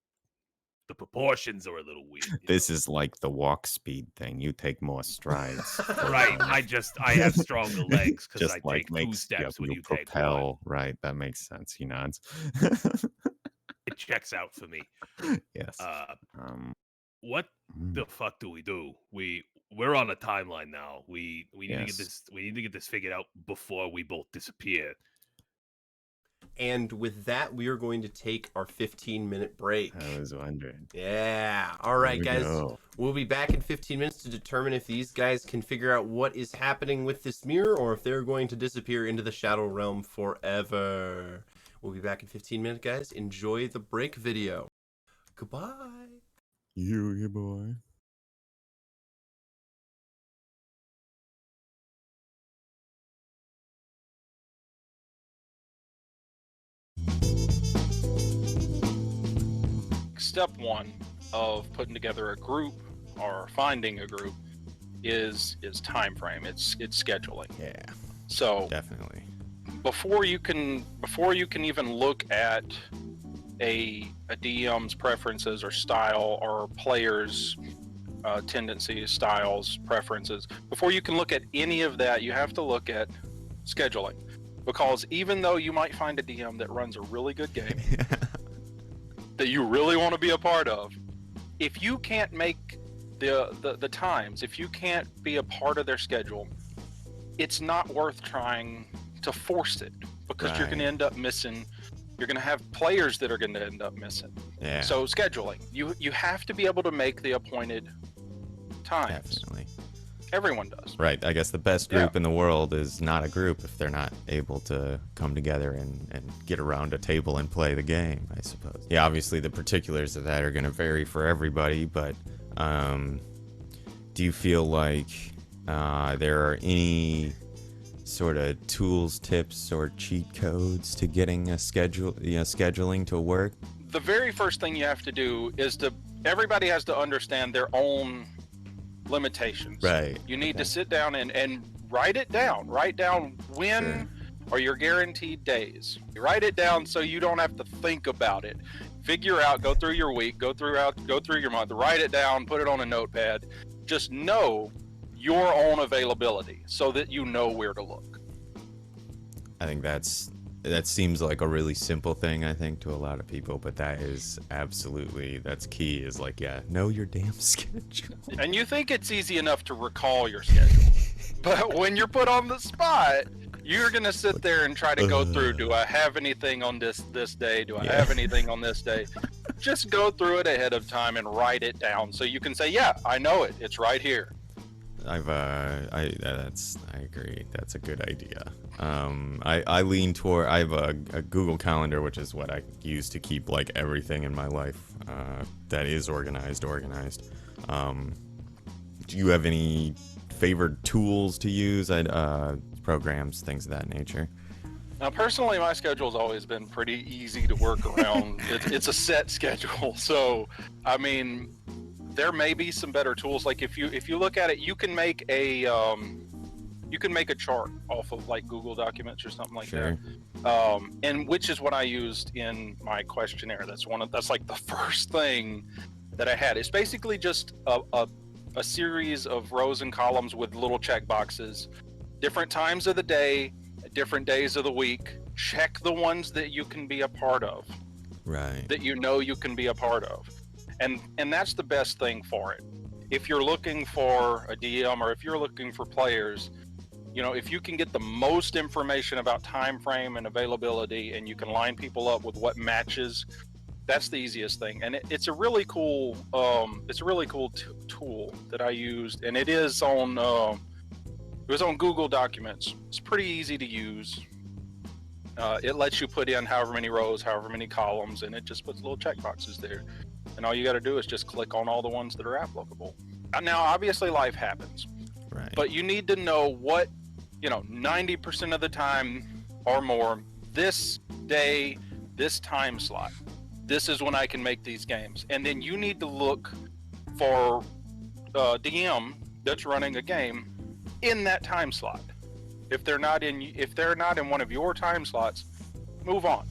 the proportions are a little weird. This is like the walk speed thing. You take more strides. Right. I have stronger legs because Just I like take 2 makes steps when you you take 1. propel. Right. That makes sense. He nods. It checks out for me. Yes. Um. What the fuck do? We're on a timeline now. We need to get Yes. this figured out before we both disappear. And with that, we are going to take our 15-minute break. I was wondering. Yeah. All right, There we guys. go. We'll be back in 15 minutes to determine if these guys can figure out what is happening with this mirror or if they're going to disappear into the Shadow Realm forever. We'll be back in 15 minutes, guys. Enjoy the break video. Goodbye. You boy. Step one of putting together a group or finding a group is time frame. It's scheduling. Yeah, So definitely. before you can even look at a DM's preferences or style or players' tendencies, styles, preferences, before you can look at any of that, you have to look at scheduling. Because even though you might find a DM that runs a really good game that you really want to be a part of, if you can't make the times, if you can't be a part of their schedule, it's not worth trying to force it, because you're going to end up missing. You're going to have players that are going to end up missing. Yeah. So scheduling, you have to be able to make the appointed times. Definitely. Everyone does. Right. I guess the best group in the world is not a group if they're not able to come together and get around a table and play the game, I suppose. Yeah, obviously the particulars of that are going to vary for everybody, but do you feel like there are any sort of tools, tips, or cheat codes to getting a scheduling to work? The very first thing you have to do is everybody has to understand their own limitations. Right. You need to sit down and write it down. Write down when are your guaranteed days. You write it down so you don't have to think about it. Figure out, go through your week, go through your month, write it down, put it on a notepad. Just know your own availability so that you know where to look. I think that seems like a really simple thing, I think, to a lot of people, but that is absolutely, that's key, is like, know your damn schedule. And you think it's easy enough to recall your schedule, but when you're put on the spot, you're going to sit there and try to go through, do I have anything on this day? Do I have anything on this day? Just go through it ahead of time and write it down so you can say, yeah, I know it. It's right here. I agree. That's a good idea. I lean toward, I have a Google Calendar, which is what I use to keep like everything in my life that is organized. Do you have any favorite tools to use, programs, things of that nature? Now, personally, my schedule's always been pretty easy to work around. It's a set schedule. So, I mean, there may be some better tools. Like if you look at it, you can make a chart off of like Google Documents or something like that. And which is what I used in my questionnaire. That's like the first thing that I had. It's basically just a series of rows and columns with little check boxes, different times of the day, different days of the week. Check the ones that you can be a part of. Right. That you know you can be a part of. And that's the best thing for it. If you're looking for a DM or if you're looking for players, if you can get the most information about time frame and availability, and you can line people up with what matches, that's the easiest thing. And it's a really cool tool that I used, and it was on Google Documents. It's pretty easy to use. It lets you put in however many rows, however many columns, and it just puts little check boxes there. And all you got to do is just click on all the ones that are applicable. Now, obviously, life happens. Right. But you need to know what, 90% of the time or more, this day, this time slot, this is when I can make these games. And then you need to look for a DM that's running a game in that time slot. If they're not in one of your time slots, move on.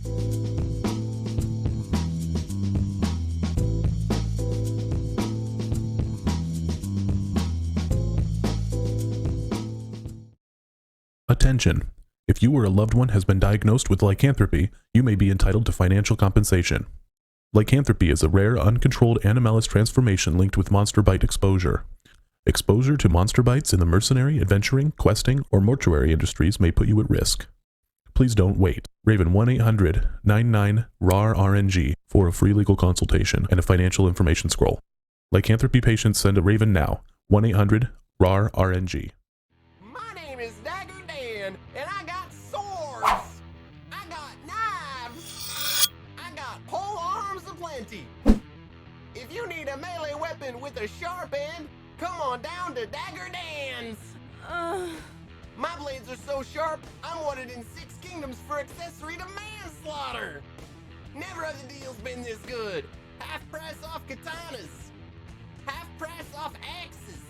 Attention! If you or a loved one has been diagnosed with lycanthropy, you may be entitled to financial compensation. Lycanthropy is a rare, uncontrolled animalis transformation linked with monster bite exposure. Exposure to monster bites in the mercenary, adventuring, questing, or mortuary industries may put you at risk. Please don't wait. Raven 1-800-99-RAR-RNG for a free legal consultation and a financial information scroll. Lycanthropy patients send a Raven now. 1-800-RAR-RNG. My name is Dagger Dan, and I got swords. I got knives. I got pole arms aplenty. If you need a melee weapon with a sharp end, come on down to Dagger Dan's. My blades are so sharp, I'm wanted in 6 kingdoms for accessory to manslaughter. Never have the deals been this good. Half price off katanas. Half price off axes.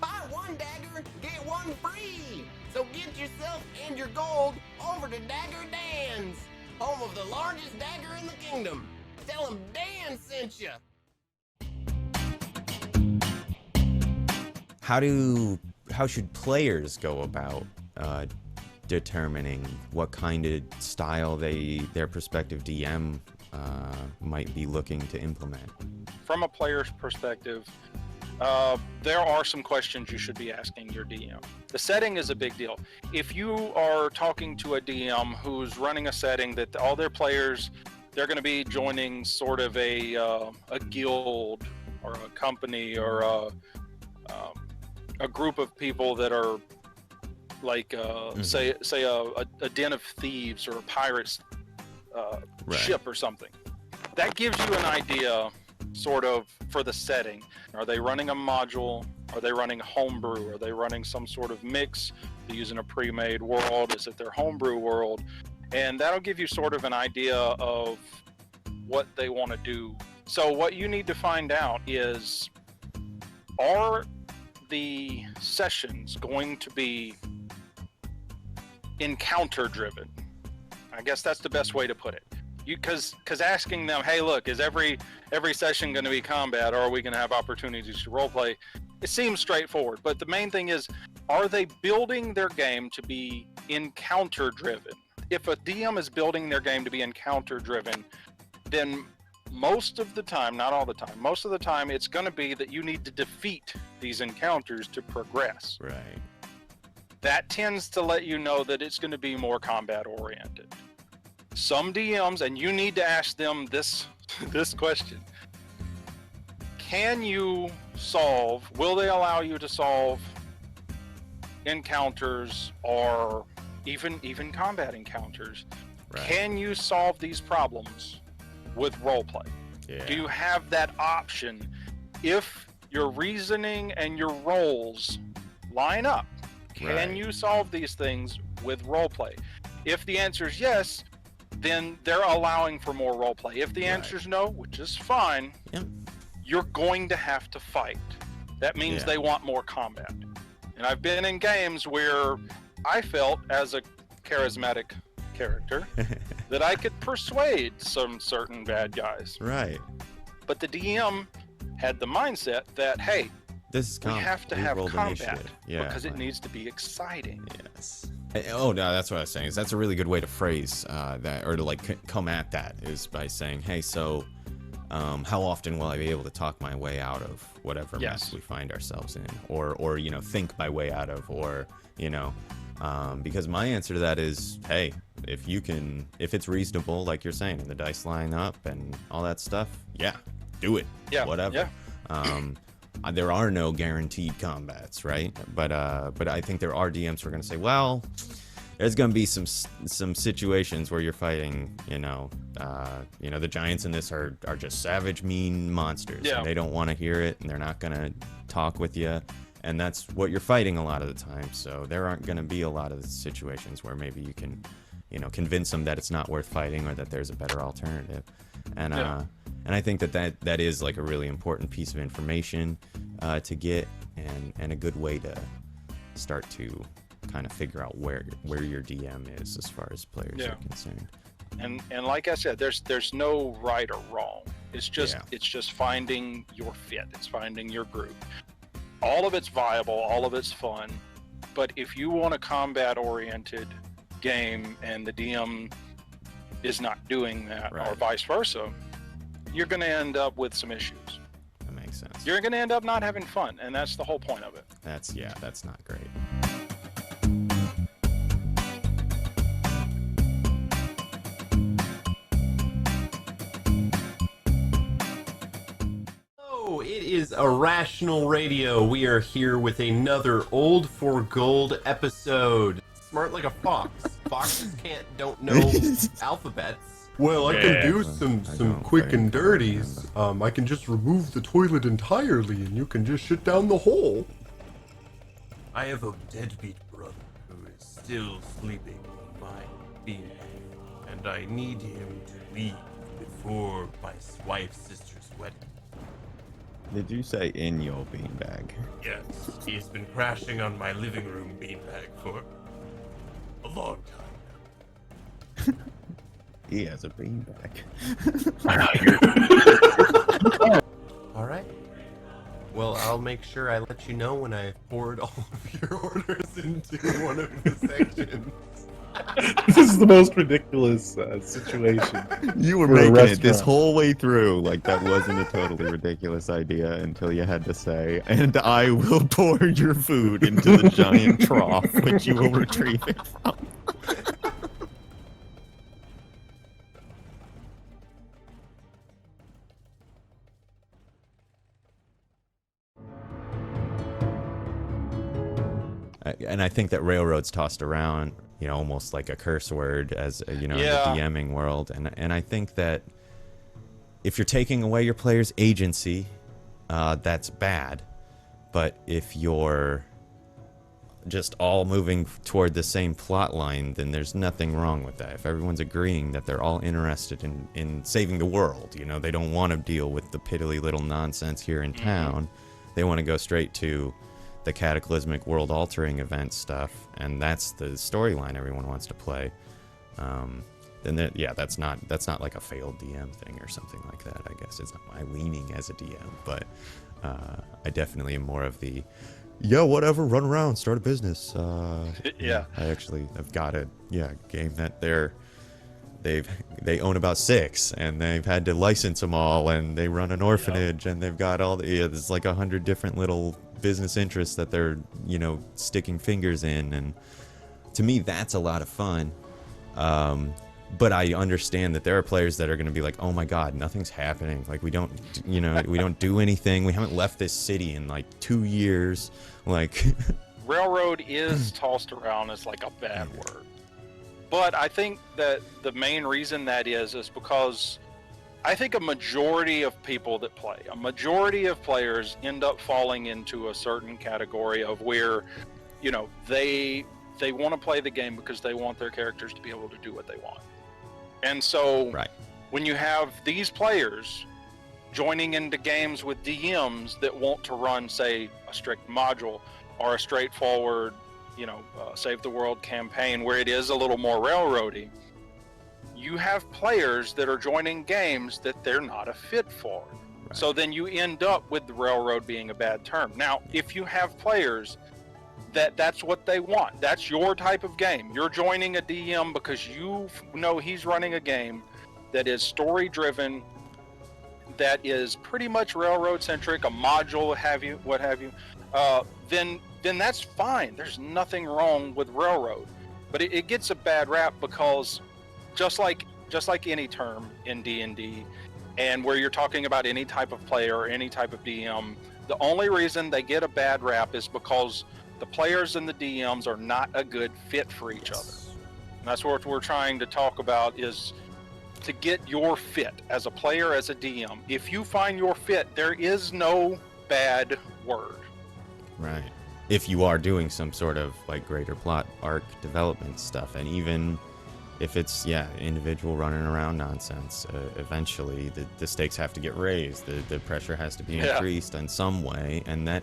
Buy one dagger, get one free. So get yourself and your gold over to Dagger Dan's, home of the largest dagger in the kingdom. Tell them Dan sent you. How should players go about determining what kind of style their prospective DM might be looking to implement? From a player's perspective, there are some questions you should be asking your DM. The setting is a big deal. If you are talking to a DM who's running a setting that all their players, they're going to be joining sort of a guild or a company or a group of people that are like say a den of thieves or a pirate's ship or something. That gives you an idea sort of for the setting. Are they running a module? Are they running homebrew? Are they running some sort of mix? Are they using a pre-made world? Is it their homebrew world? And that'll give you sort of an idea of what they want to do. So what you need to find out is, are the sessions going to be encounter driven? I guess that's the best way to put it. Because asking them, hey, look, is every session going to be combat, or are we going to have opportunities to roleplay? It seems straightforward, but the main thing is, are they building their game to be encounter driven? If a DM is building their game to be encounter driven, then most of the time, not all the time, most of the time it's going to be that you need to defeat these encounters to progress. Right. That tends to let you know that it's going to be more combat oriented. Some DMs, and you need to ask them this question: can you solve, will they allow you to solve encounters or even combat encounters? Right. Can you solve these problems with roleplay? Yeah. Do you have that option if your reasoning and your roles line up? Can Right. you solve these things with roleplay? If the answer is yes, then they're allowing for more roleplay. If the answer is no, which is fine, Yep. you're going to have to fight. That means Yeah. they want more combat. And I've been in games where I felt, as a charismatic character, that I could persuade some certain bad guys. Right. But the DM had the mindset that, hey, This is we have to have rolled combat initiative. Yeah, because it like- needs to be exciting. Yes. Oh no, that's what I was saying. Is that's a really good way to phrase that, or to like come at that, is by saying, hey, so how often will I be able to talk my way out of whatever Yes. mess we find ourselves in, or you know, think my way out of, or you know, because my answer to that is, hey, if it's reasonable, like you're saying, and the dice line up and all that stuff, yeah, do it. Yeah, Whatever. yeah. There are no guaranteed combats, right? But I think there are DMs who are going to say, well, there's going to be some situations where you're fighting, the giants in this are just savage, mean monsters. Yeah. And they don't want to hear it, and they're not going to talk with you. And that's what you're fighting a lot of the time. So there aren't going to be a lot of situations where maybe you can, convince them that it's not worth fighting, or that there's a better alternative. And Yeah. and I think that is like a really important piece of information to get, and a good way to start to kind of figure out where your DM is as far as players Yeah. are concerned. And like I said, there's no right or wrong. It's just Yeah. it's just finding your fit. It's finding your group. All of it's viable, all of it's fun, But if you want a combat-oriented game and the DM is not doing that, or Right. vice versa, you're going to end up with some issues. That makes sense. You're going to end up not having fun, and that's the whole point of it. That's not great. Oh, it is Irrational Radio. We are here with another Old for Gold episode. Smart like a fox. Foxes don't know alphabets. Well, I Yeah. can do I some don't quick think and I dirties. I can just remove the toilet entirely, and you can just shit down the hole. I have a deadbeat brother who is still sleeping in my beanbag, and I need him to leave before my wife's sister's wedding. Did you say in your beanbag? Yes, he has been crashing on my living room beanbag for a long time. He has a beanbag. All right. Well, I'll make sure I let you know when I've poured all of your orders into one of the sections. This is the most ridiculous situation. You were For a making it this restaurant. whole way through like that wasn't a totally ridiculous idea until you had to say, and I will pour your food into the giant trough which you will retrieve it from. And I think that railroad's tossed around, almost like a curse word as in Yeah. the DMing world. And I think that if you're taking away your player's agency, that's bad. But if you're just all moving toward the same plot line, then there's nothing wrong with that. If everyone's agreeing that they're all interested in saving the world, they don't want to deal with the piddly little nonsense here in town. They want to go straight to the cataclysmic world-altering event stuff, and that's the storyline everyone wants to play. Then that's not like a failed DM thing or something like that. I guess it's not my leaning as a DM, but I definitely am more of the whatever, run around, start a business. Yeah. I've got a game that they own about 6, and they've had to license them all, and they run an orphanage, and they've got all there's like 100 different little business interests that they're sticking fingers in, and to me that's a lot of fun. But I understand that there are players that are going to be like, oh my god, nothing's happening, like we don't we don't do anything, we haven't left this city in like 2 years, like Railroad is tossed around as like a bad word. But I think that the main reason that is because I think a majority of people that play, a majority of players end up falling into a certain category of where, they want to play the game because they want their characters to be able to do what they want. And so Right. when you have these players joining into games with DMs that want to run, say, a strict module or a straightforward, save the world campaign where it is a little more railroady, you have players that are joining games that they're not a fit for. Right. So then you end up with the railroad being a bad term. Now, if you have players that's what they want, that's your type of game. You're joining a DM because you know he's running a game that is story driven, that is pretty much railroad centric, a module, what have you, then that's fine. There's nothing wrong with railroad, but it gets a bad rap because just like any term in D&D, and where you're talking about any type of player or any type of DM, the only reason they get a bad rap is because the players and the DMs are not a good fit for each other. And that's what we're trying to talk about, is to get your fit as a player, as a DM. If you find your fit, there is no bad word. Right. If you are doing some sort of like greater plot arc development stuff, and even if it's individual running around nonsense, eventually the stakes have to get raised. The pressure has to be increased in some way, and that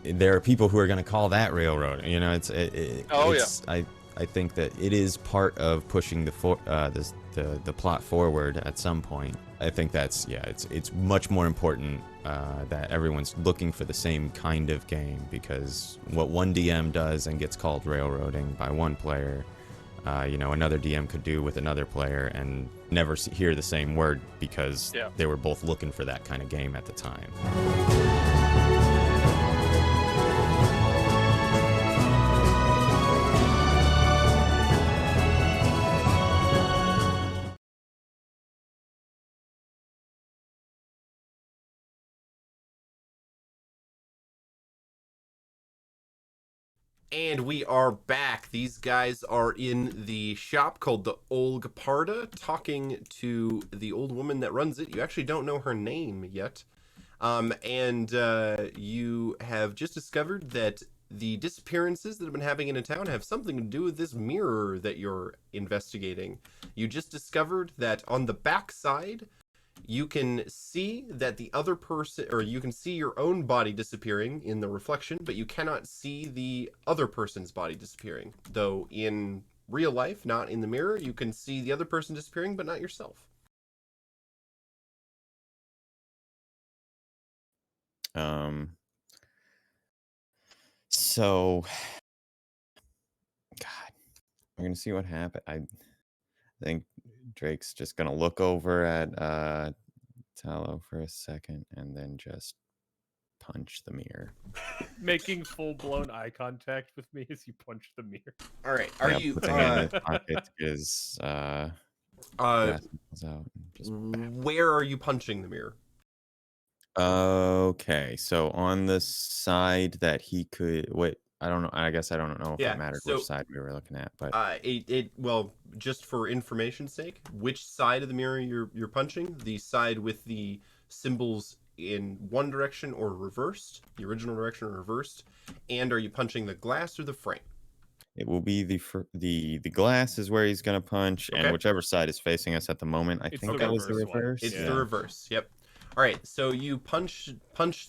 there are people who are going to call that railroad. I think that it is part of pushing the the plot forward at some point. I think that's it's much more important that everyone's looking for the same kind of game, because what one DM does and gets called railroading by one player, another DM could do with another player and never hear the same word because they were both looking for that kind of game at the time. And we are back. These guys are in the shop called the Olgparda, talking to the old woman that runs it. You actually don't know her name yet. And you have just discovered that the disappearances that have been happening in a town have something to do with this mirror that you're investigating. You just discovered that on the back side, you can see that the other person, or you can see your own body disappearing in the reflection, but you cannot see the other person's body disappearing. Though in real life, not in the mirror, you can see the other person disappearing, but not yourself. So, God, we're gonna see what happens. I think Drake's just gonna look over at Tallow for a second and then just punch the mirror. Making full-blown eye contact with me as you punch the mirror. All right, are you put the hand in his pocket, his glasses out and just... where are you punching the mirror? Okay, so on the side that he could I don't know. I guess I don't know if it mattered which side we were looking at, but well, just for information's sake, which side of the mirror you're punching? The side with the symbols in one direction or reversed, the original direction or reversed, and are you punching the glass or the frame? It will be the glass is where he's gonna punch, and whichever side is facing us at the moment. I think that was the reverse. It's the reverse. Yep. All right, so you punch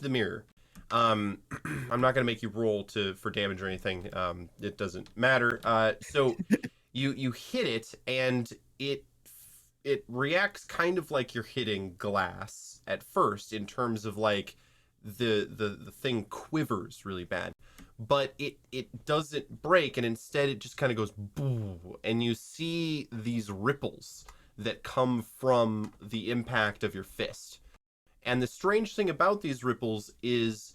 the mirror. I'm not gonna make you roll for damage or anything. It doesn't matter. So you hit it, and it reacts kind of like you're hitting glass at first, in terms of like the thing quivers really bad, but it doesn't break, and instead it just kind of goes boo, and you see these ripples that come from the impact of your fist. And the strange thing about these ripples is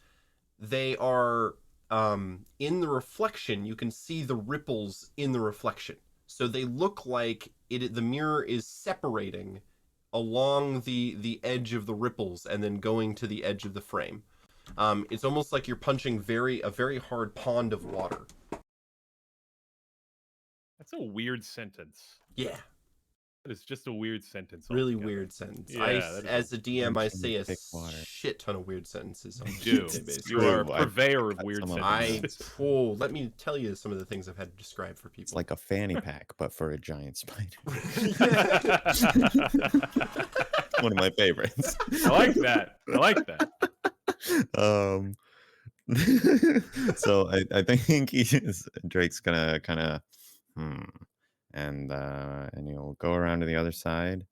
they are in the reflection. You can see the ripples in the reflection. So they look like the mirror is separating along the edge of the ripples and then going to the edge of the frame. It's almost like you're punching a very hard pond of water. That's a weird sentence. Yeah. It's just a weird sentence. Really weird sentence. Yeah, as a DM, I say a shit ton of weird sentences. You do. You are a purveyor of weird sentences. Let me tell you some of the things I've had to describe for people. It's like a fanny pack, but for a giant spider. One of my favorites. I like that. So I think Drake's gonna kind of and he'll go around to the other side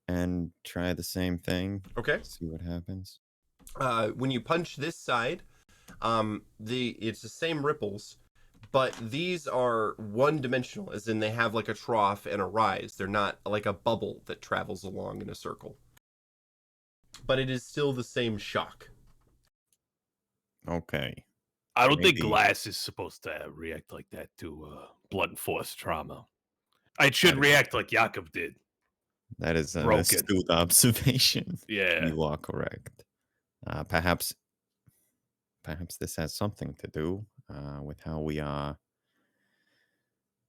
and try the same thing. Okay. See what happens. When you punch this side, it's the same ripples, but these are one-dimensional, as in they have like a trough and a rise. They're not like a bubble that travels along in a circle. But it is still the same shock. Okay. I don't think glass is supposed to react like that to blunt force trauma. It should react like Jakob did. That is an astute observation. Yeah. You are correct. Perhaps this has something to do with how we are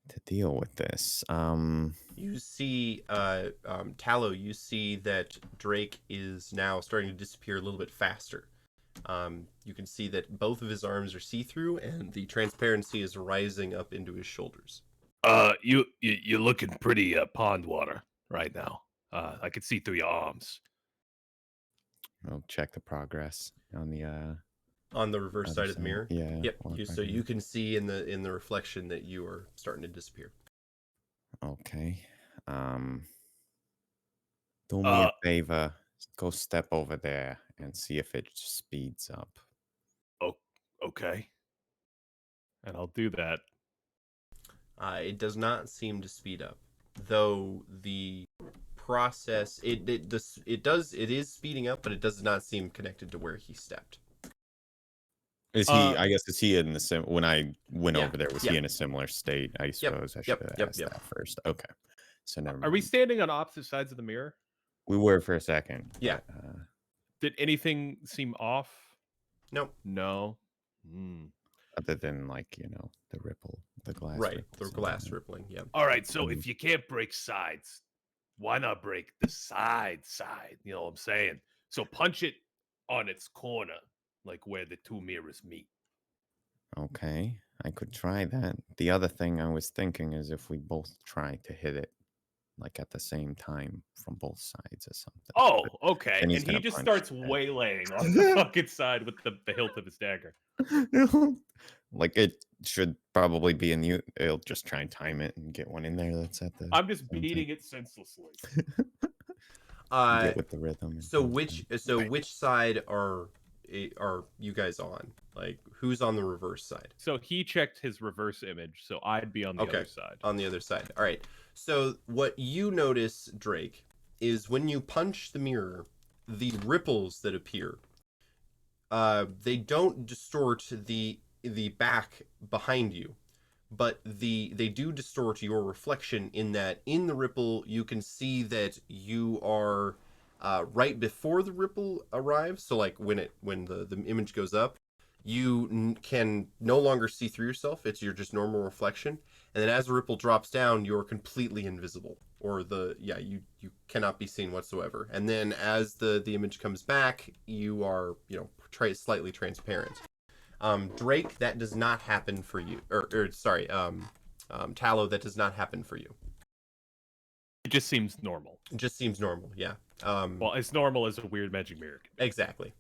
to deal with this. You see, Tallow, you see that Drake is now starting to disappear a little bit faster. You can see that both of his arms are see-through, and the transparency is rising up into his shoulders. You're looking pretty pond water right now. I can see through your arms. I'll check the progress on the reverse side of the mirror. Yeah. Yep. So you can see in the reflection that you are starting to disappear. Okay. Do me a favor. Go step over there and see if it speeds up. Oh, okay. And I'll do that. It does not seem to speed up, though the process it is speeding up, but it does not seem connected to where he stepped. Is he? I guess is he in the when I went Yeah, over there? Was he in a similar state? I suppose I should have asked that first. Okay, so never mind. Are we standing on opposite sides of the mirror? We were for a second. Yeah. But, Did anything seem off? Nope. No. other than like the ripple, the glass. Right, ripples the and glass that. rippling. Yeah. All right, so if you can't break sides, why not break the side? You know what I'm saying? So punch it on its corner, like where the two mirrors meet. Okay, I could try that. The other thing I was thinking is if we both try to hit it like at the same time from both sides or something. Oh, okay. then And he's he gonna just punch starts that. waylaying on the fucking side with the hilt of his dagger. Like it should probably be in you. It'll just try and time it and get one in there. That's at the. I'm just same beating time. it senselessly. Get with the rhythm. and So everything. which side are you guys on? Like who's on the reverse side? So he checked his reverse image, so I'd be on the other side. On the other side. All right. So what you notice, Drake, is when you punch the mirror, the ripples that appear, they don't distort the back behind you, but they do distort your reflection in that in the ripple you can see that you are right before the ripple arrives. So like when the image goes up, you can no longer see through yourself. It's your just normal reflection. And then as the ripple drops down, you're completely invisible, or you cannot be seen whatsoever. And then as the image comes back, you are slightly transparent. Drake, that does not happen for you. Or sorry, Tallow, that does not happen for you. It just seems normal. It just seems normal, yeah. Well, as normal as a weird magic mirror. Exactly.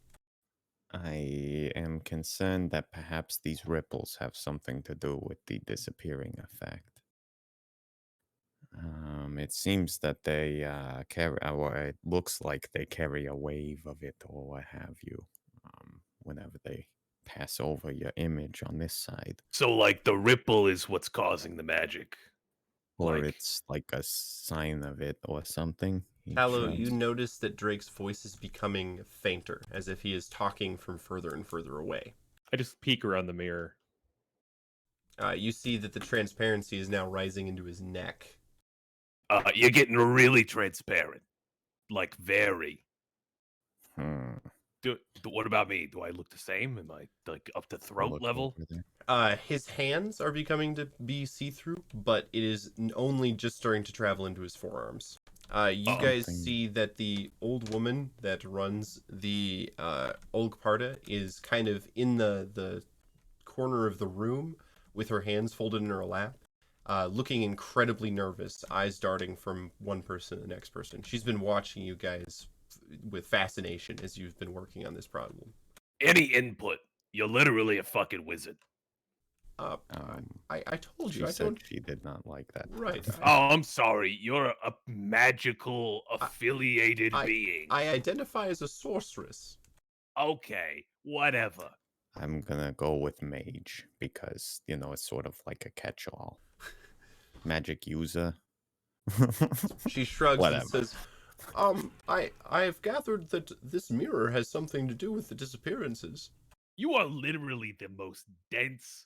I am concerned that perhaps these ripples have something to do with the disappearing effect. It seems that they carry, or it looks like they carry a wave of it, or what have you, whenever they pass over your image on this side. So, like, the ripple is what's causing the magic. Or Like- it's like a sign of it or something. He Tallow, shrugs. you notice that Drake's voice is becoming fainter, as if he is talking from further and further away. I just peek around the mirror. You see that the transparency is now rising into his neck. You're getting really transparent. Like, very. What about me? Do I look the same? Am I, like, up to throat Look level? over there. His hands are becoming to be see-through, but it is only just starting to travel into his forearms. You guys see that the old woman that runs the Olgparta is kind of in the corner of the room with her hands folded in her lap, looking incredibly nervous, eyes darting from one person to the next person. She's been watching you guys with fascination as you've been working on this problem. Any input. You're literally a fucking wizard. I told you. She said she did not like that. Right. Oh, I'm sorry. You're a magical affiliated being. I identify as a sorceress. Okay, whatever. I'm gonna go with mage because it's sort of like a catch-all. Magic user. She shrugs Whatever. and says, I've gathered that this mirror has something to do with the disappearances. You are literally the most dense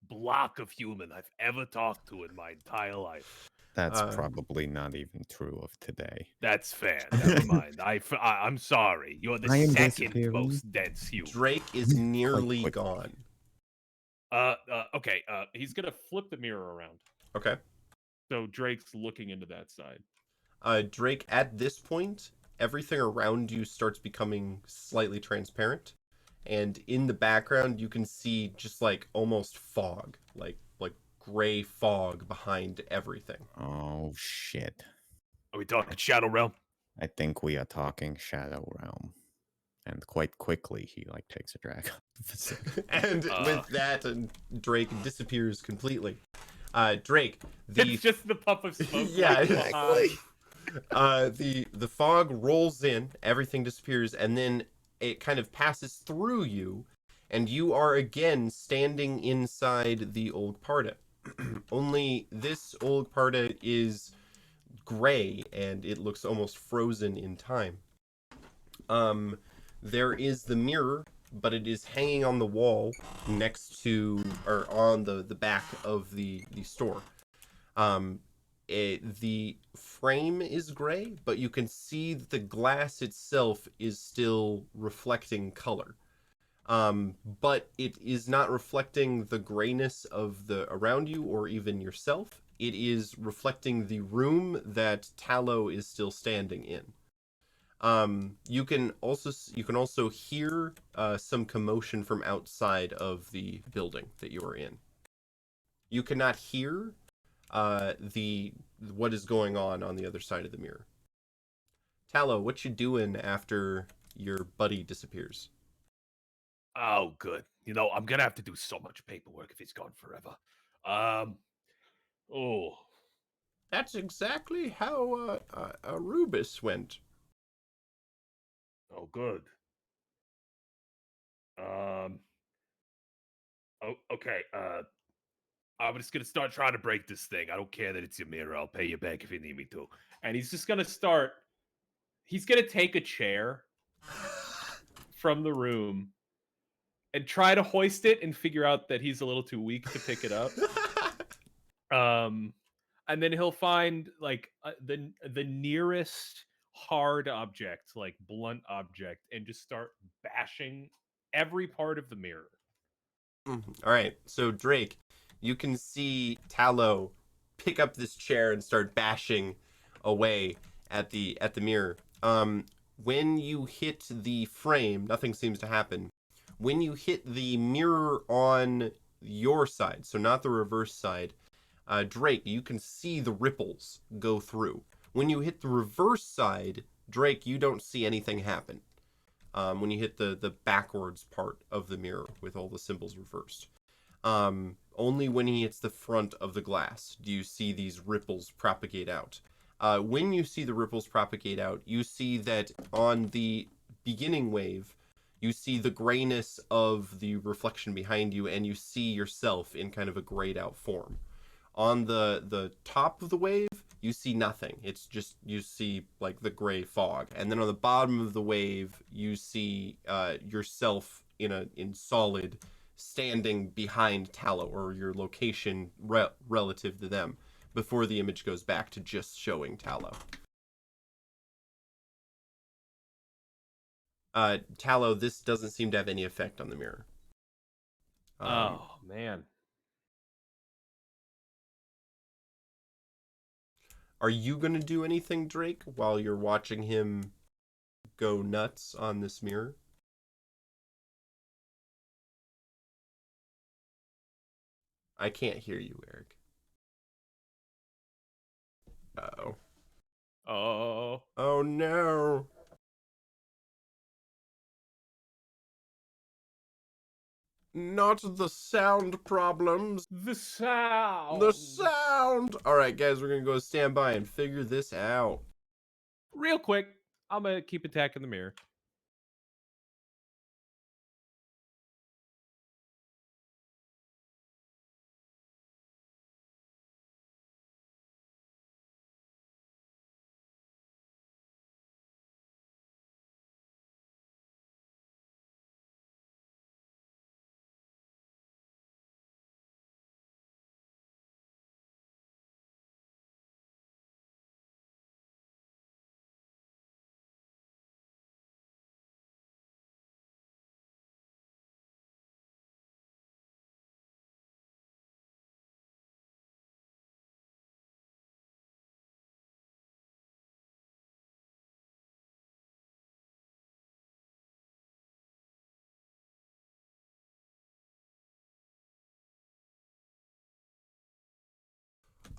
block of human I've ever talked to in my entire life. That's probably not even true of today. That's fair. Never mind. I'm sorry. You're the I am second disappearing. most dense human. Drake is nearly quick. gone. Okay. He's gonna flip the mirror around. Okay. So Drake's looking into that side. Drake, at this point, everything around you starts becoming slightly transparent. And in the background, you can see just like almost fog, like gray fog behind everything. Oh shit! Are we talking Shadow Realm? I think we are talking Shadow Realm, and quite quickly he takes a drag. And with that, Drake disappears completely. Drake, It's just the puff of smoke. Yeah, like, exactly. The fog rolls in, everything disappears, and then it kind of passes through you, and you are again standing inside the old Parda. Only this old Parda is gray, and it looks almost frozen in time. There is the mirror, but it is hanging on the wall next to, or on the back of the store. The frame is gray, but you can see that the glass itself is still reflecting color. But it is not reflecting the grayness of the around you or even yourself. It is reflecting the room that Tallow is still standing in. You can also hear some commotion from outside of the building that you are in. You cannot hear what is going on the other side of the mirror. Tallow, what you doing after your buddy disappears? Oh, good. I'm gonna have to do so much paperwork if he's gone forever. Oh, That's exactly how Arubis went. oh, good. Oh, okay. I'm just gonna start trying to break this thing. I don't care that it's your mirror. I'll pay you back if you need me to. and he's just gonna start. He's gonna take a chair from the room and try to hoist it, and figure out that he's a little too weak to pick it up. And then he'll find like the nearest hard object, like blunt object, and just start bashing every part of the mirror. All right, so Drake, you can see Tallow pick up this chair and start bashing away at the mirror. When you hit the frame, nothing seems to happen. When you hit the mirror on your side, so not the reverse side, Drake, you can see the ripples go through. When you hit the reverse side, Drake, you don't see anything happen. When you hit the backwards part of the mirror with all the symbols reversed. Only when he hits the front of the glass do you see these ripples propagate out. When you see the ripples propagate out, you see that on the beginning wave, you see the grayness of the reflection behind you, and you see yourself in kind of a grayed out form. On the top of the wave, you see nothing. It's just, you see like the gray fog. And then on the bottom of the wave, you see yourself in solid, standing behind Tallow, or your location relative to them, before the image goes back to just showing Tallow. Tallow, this doesn't seem to have any effect on the mirror. Oh, man. Are you going to do anything, Drake, while you're watching him go nuts on this mirror? I can't hear you, Eric. Uh-oh. Oh. Oh, no. Not the sound problems. The sound. The sound. All right, guys, we're going to go stand by and figure this out. Real quick, I'm going to keep attacking the mirror.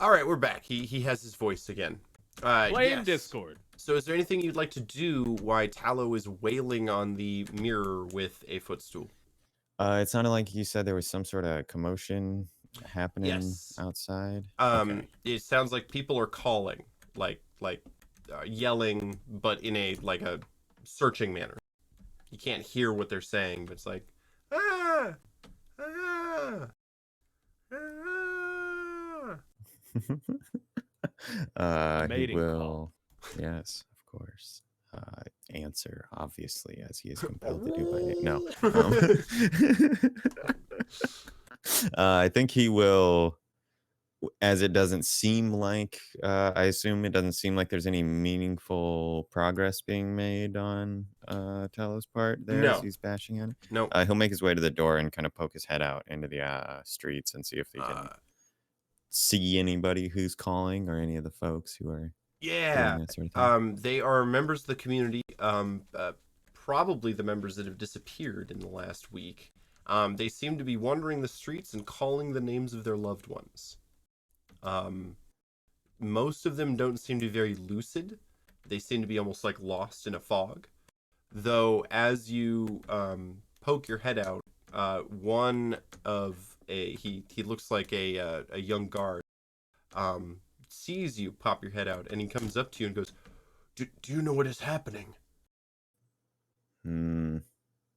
All right, we're back. He has his voice again. Play in yes. Discord. So is there anything you'd like to do while Tallow is wailing on the mirror with a footstool? It sounded like you said there was some sort of commotion happening Yes. outside? It sounds like people are calling, like yelling, but in a searching manner. You can't hear what they're saying, but it's like, ah, ah, ah. He Mating will, call. yes, of course, answer, obviously, as he is compelled to do by no. I think he will, as it doesn't seem like, I assume it doesn't seem like there's any meaningful progress being made on Tello's part there as No. he's bashing at it. No. He'll make his way to the door and kind of poke his head out into the streets and see if he can see anybody who's calling or any of the folks who are doing that sort of thing. They are members of the community, probably the members that have disappeared in the last week. They seem to be wandering the streets and calling the names of their loved ones. Most of them don't seem to be very lucid. They seem to be almost like lost in a fog. Though, as you poke your head out, one of he looks like a young guard, sees you pop your head out, and he comes up to you and goes, do you know what is happening?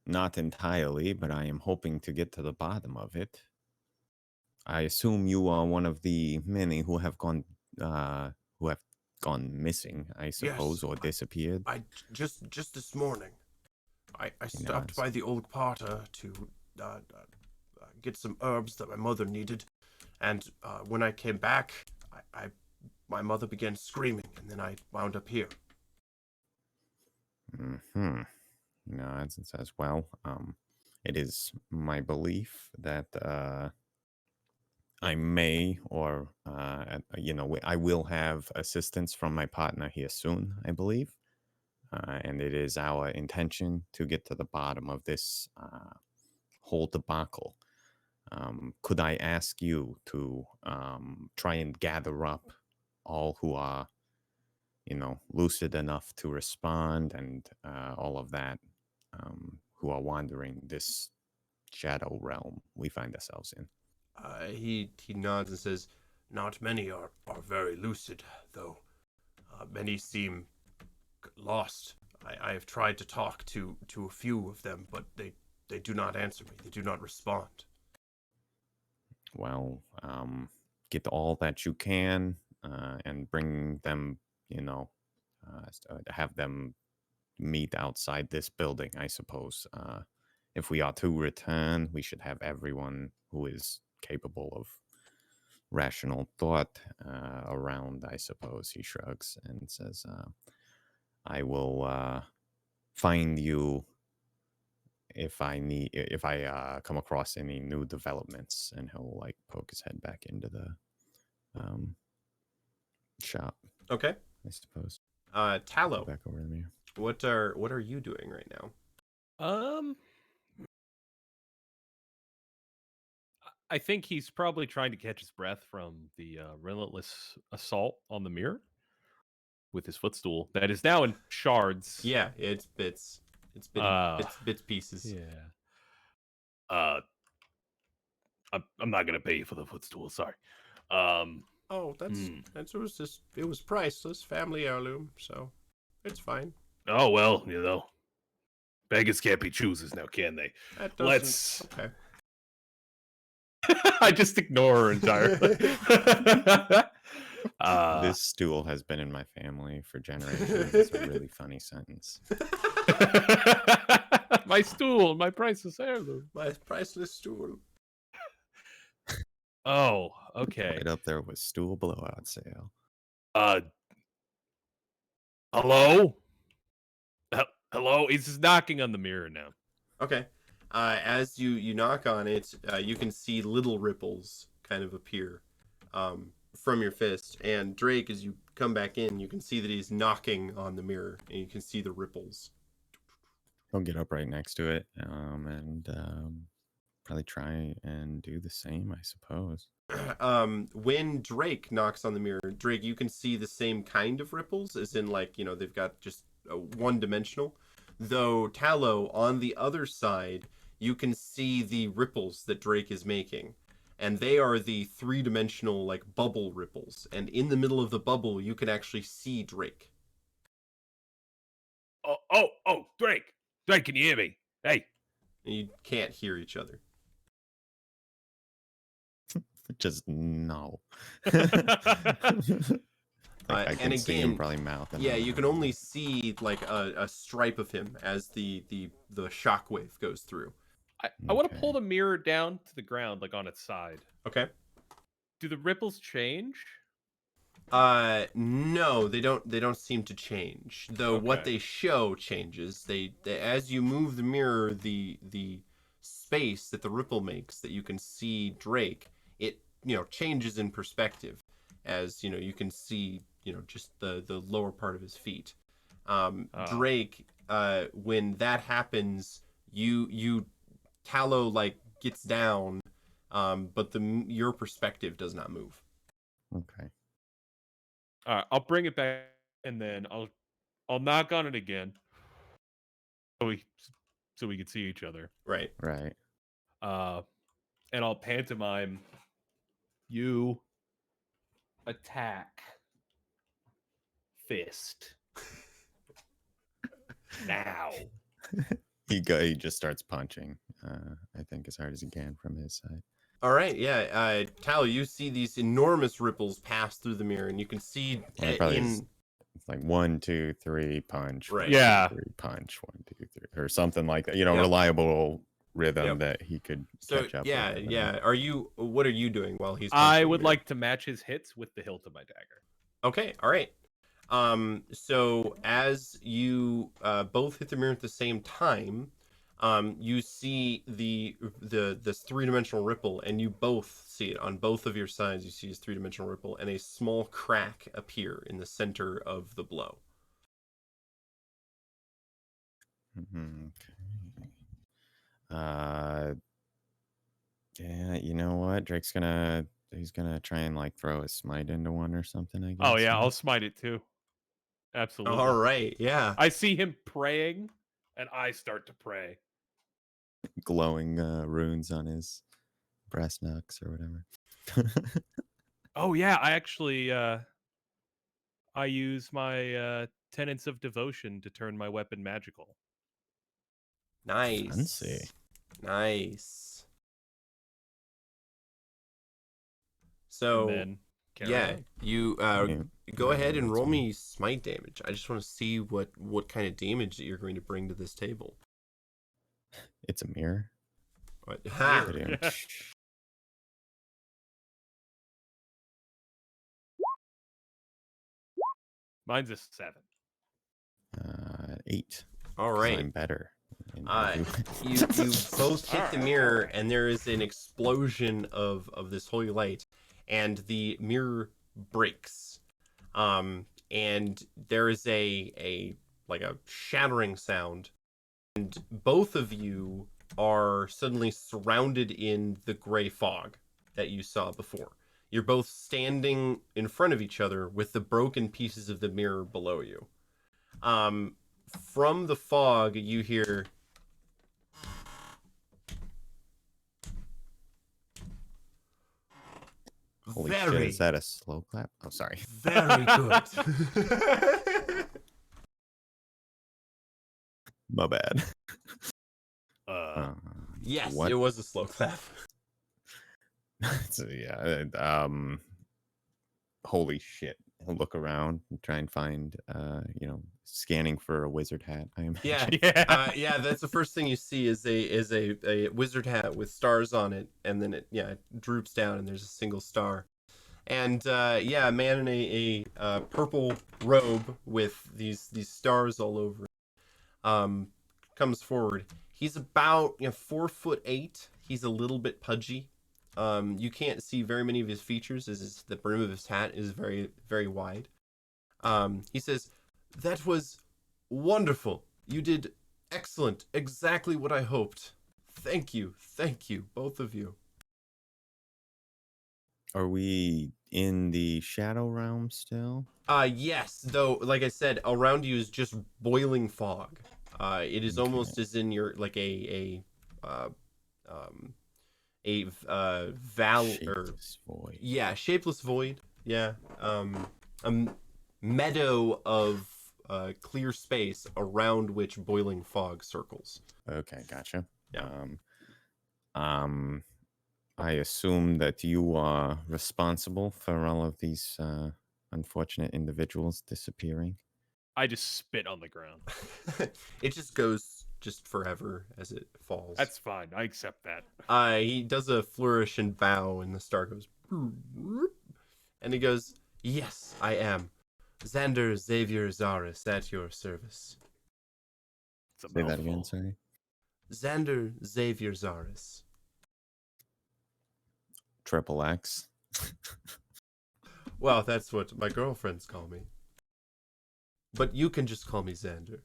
Not entirely, but I am hoping to get to the bottom of it. I assume you are one of the many who have gone missing, I suppose, or disappeared. I just this morning, I stopped by the old Potter to get some herbs that my mother needed, and when I came back, my mother began screaming, and then I wound up here. Nods and says, well, it is my belief that I may, or I will have assistance from my partner here soon, I believe, and it is our intention to get to the bottom of this whole debacle. Could I ask you to try and gather up all who are, lucid enough to respond, and all of that, who are wandering this shadow realm we find ourselves in? He nods and says, not many are very lucid, though. Many seem lost. I have tried to talk to a few of them, but they do not answer me. They do not respond. Well, get all that you can, and bring them, have them meet outside this building, I suppose. If we are to return, we should have everyone who is capable of rational thought around, I suppose. He shrugs and says, I will find you if I come across any new developments. And he'll poke his head back into the shop. Okay. I suppose. Tallow. Back over to me. What are you doing right now? I think he's probably trying to catch his breath from the relentless assault on the mirror with his footstool that is now in shards. Yeah, it's bits. It's bits pieces. Yeah. I'm not gonna pay you for the footstool. Sorry. Oh, it was priceless, family heirloom, so it's fine. Oh well, beggars can't be choosers now, can they? Okay. I just ignore her entirely. This stool has been in my family for generations. It's a really funny sentence. My stool, my priceless heirloom. My priceless stool. Oh, okay. Right up there with stool blowout sale. Hello? Hello? He's just knocking on the mirror now. Okay. As you knock on it, you can see little ripples kind of appear from your fist. And Drake, as you come back in, you can see that he's knocking on the mirror, and you can see the ripples. He'll get up right next to it, and probably try and do the same, I suppose. When Drake knocks on the mirror, Drake, you can see the same kind of ripples, as in they've got just one-dimensional. Though Tallow, on the other side, you can see the ripples that Drake is making. and they are the 3-dimensional like bubble ripples. And in the middle of the bubble, you can actually see Drake. Oh, Drake, can you hear me? Hey, And you can't hear each other. Just no. And I can see him again, probably mouthing. yeah, you can only see like a stripe of him as the shockwave goes through. I want to pull the mirror down to the ground, like on its side. Okay. Do the ripples change? No, they don't seem to change. Though what Okay. they show changes. They as you move the mirror, the space that the ripple makes that you can see Drake, it changes in perspective, as you can see just the lower part of his feet. Drake, when that happens, you Tallow like gets down, but your perspective does not move. Okay. All right, I'll bring it back, and then I'll knock on it again, so we can see each other. Right. Right. And I'll pantomime. You attack. Fist. Now. He just starts punching. I think as hard as he can from his side. All right, yeah. Tallow, you see these enormous ripples pass through the mirror, and you can see It's like 1, 2, 3 punch. Right. 1, 2, Yeah. 3 punch. 1, 2, 3, or something like that. Yep. Reliable rhythm Yep. that he could So catch up. yeah, with. yeah. What are you doing while he's? I punching would the mirror? like to match his hits with the hilt of my dagger. Okay, all right. So as you both hit the mirror at the same time, you see this 3-dimensional ripple, and you both see it on both of your sides. You see this 3-dimensional ripple, and a small crack appear in the center of the blow. Okay. Yeah, you know what? He's gonna try and like throw a smite into one or something, I guess. Oh yeah, I'll smite it too. Absolutely. All right, yeah. I see him praying, and I start to pray. Glowing runes on his brass knucks or whatever. Oh yeah, I actually I use my tenets of devotion to turn my weapon magical. Nice. Fancy. Nice. So And then carry yeah, on. you Yeah. go ahead and That's roll fine. me smite damage. I just want to see what kind of damage that you're going to bring to this table. It's a mirror. What? Ha! Brilliant. Mine's a 7. 8. All 'Cause right. I'm better. in You every- both hit the mirror, and there is an explosion of this holy light, and the mirror breaks. And there is a shattering sound, and both of you are suddenly surrounded in the gray fog that you saw before. You're both standing in front of each other with the broken pieces of the mirror below you. From the fog, you hear Holy shit, very, is that a slow clap? Oh, sorry. very good. My bad. Yes, what? it was a slow clap. So, yeah. Holy shit. He'll look around and try and find, scanning for a wizard hat. I imagine. Yeah, yeah. That's the first thing you see is a wizard hat with stars on it, and then it droops down, and there's a single star. And a man in a purple robe with these stars all over it, comes forward. He's about 4'8". He's a little bit pudgy. You can't see very many of his features as the brim of his hat is very, very wide. He says, "That was wonderful. You did excellent. Exactly what I hoped. Thank you, both of you." Are we in the shadow realm still? Yes, though, like I said, around you is just boiling fog. It is almost as in you're like Shapeless void. yeah, shapeless void. Yeah, a meadow of clear space around which boiling fog circles. Okay, gotcha. Yeah. I assume that you are responsible for all of these unfortunate individuals disappearing. I just spit on the ground. It just goes just forever as it falls. That's fine. I accept that. He does a flourish and bow, and the star goes, and he goes, "Yes, I am. Xander Xavier Zaris at your service." It's a Say that again, mouthful. sorry. Xander Xavier Zaris. Triple X. Well, that's what my girlfriends call me. But you can just call me Xander.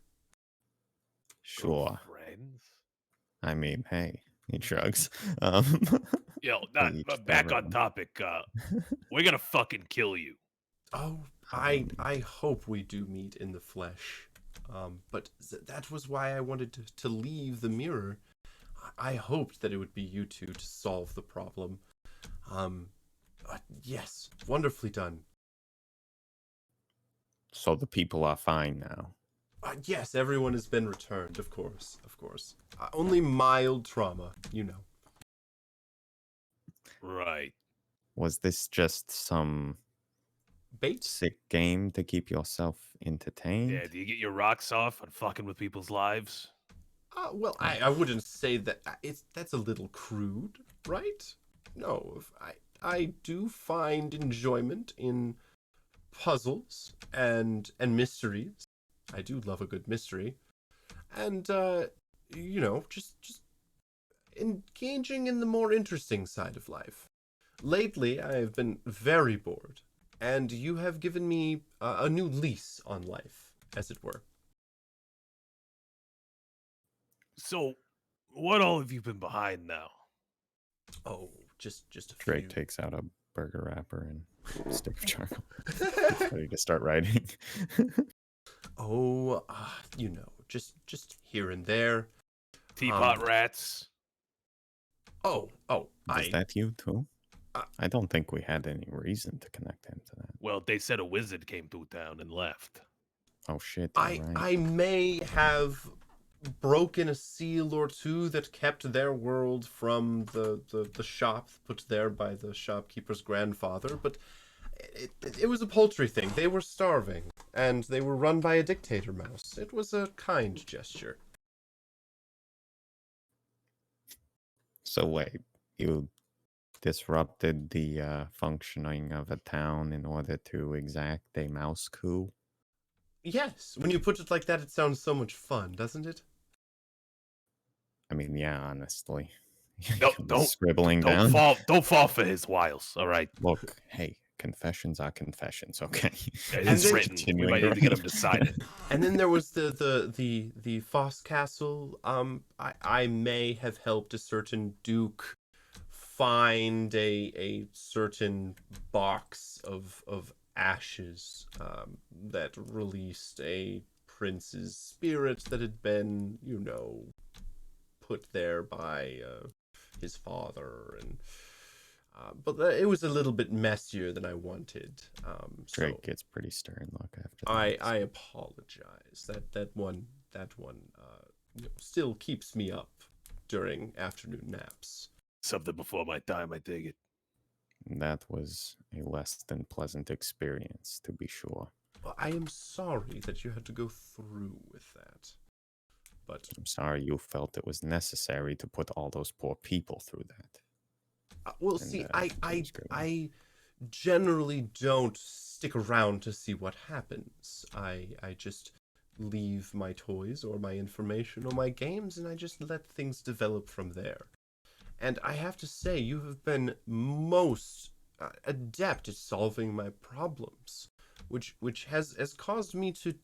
Sure. Friends. I mean, hey, he shrugs. Yo, They each back cover on them. topic. We're gonna fucking kill you. Oh, I hope we do meet in the flesh. But that was why I wanted to leave the mirror. I hoped that it would be you two to solve the problem. Yes, wonderfully done. So the people are fine now. Yes, everyone has been returned, of course. Only mild trauma, you know. Right. Was this just some Bait? sick game to keep yourself entertained? Yeah, do you get your rocks off on fucking with people's lives? Well, I wouldn't say that. That's a little crude, right? No, I do find enjoyment in puzzles and mysteries. I do love a good mystery, and just engaging in the more interesting side of life. Lately, I have been very bored, and you have given me a new lease on life, as it were. So, what all have you been behind now? Oh, just a Drake few. takes out a burger wrapper and stick of charcoal. Gets ready to start writing. Oh, just here and there. Teapot rats. Oh, Is that you too? Uh, I don't think we had any reason to connect him to that. Well, they said a wizard came through town and left. Oh shit! You're right. I may have broken a seal or two that kept their world from the shop put there by the shopkeeper's grandfather, but it was a poultry thing. They were starving, and they were run by a dictator mouse. It was a kind gesture. So wait, you disrupted the functioning of a town in order to exact a mouse coup? Yes, when you put it like that, it sounds so much fun, doesn't it? I mean, yeah, honestly. Don't Scribbling down. Don't fall for his wiles. All right. Look, hey, confessions are confessions, okay? It's then- written. We might need to get him to sign it. And then there was the Foss Castle. I may have helped a certain duke find a certain box of ashes that released a prince's spirit that had been, put there by his father, and but it was a little bit messier than I wanted. Drake So gets pretty stern look after that. I apologize. That one still keeps me up during afternoon naps. Something before my time, I dig it. That was a less than pleasant experience, to be sure. Well, I am sorry that you had to go through with that. But I'm sorry you felt it was necessary to put all those poor people through that. well, And, see, keeps going. I generally don't stick around to see what happens. I just leave my toys or my information or my games, and I just let things develop from there. And I have to say, you have been most adept at solving my problems, which has caused me to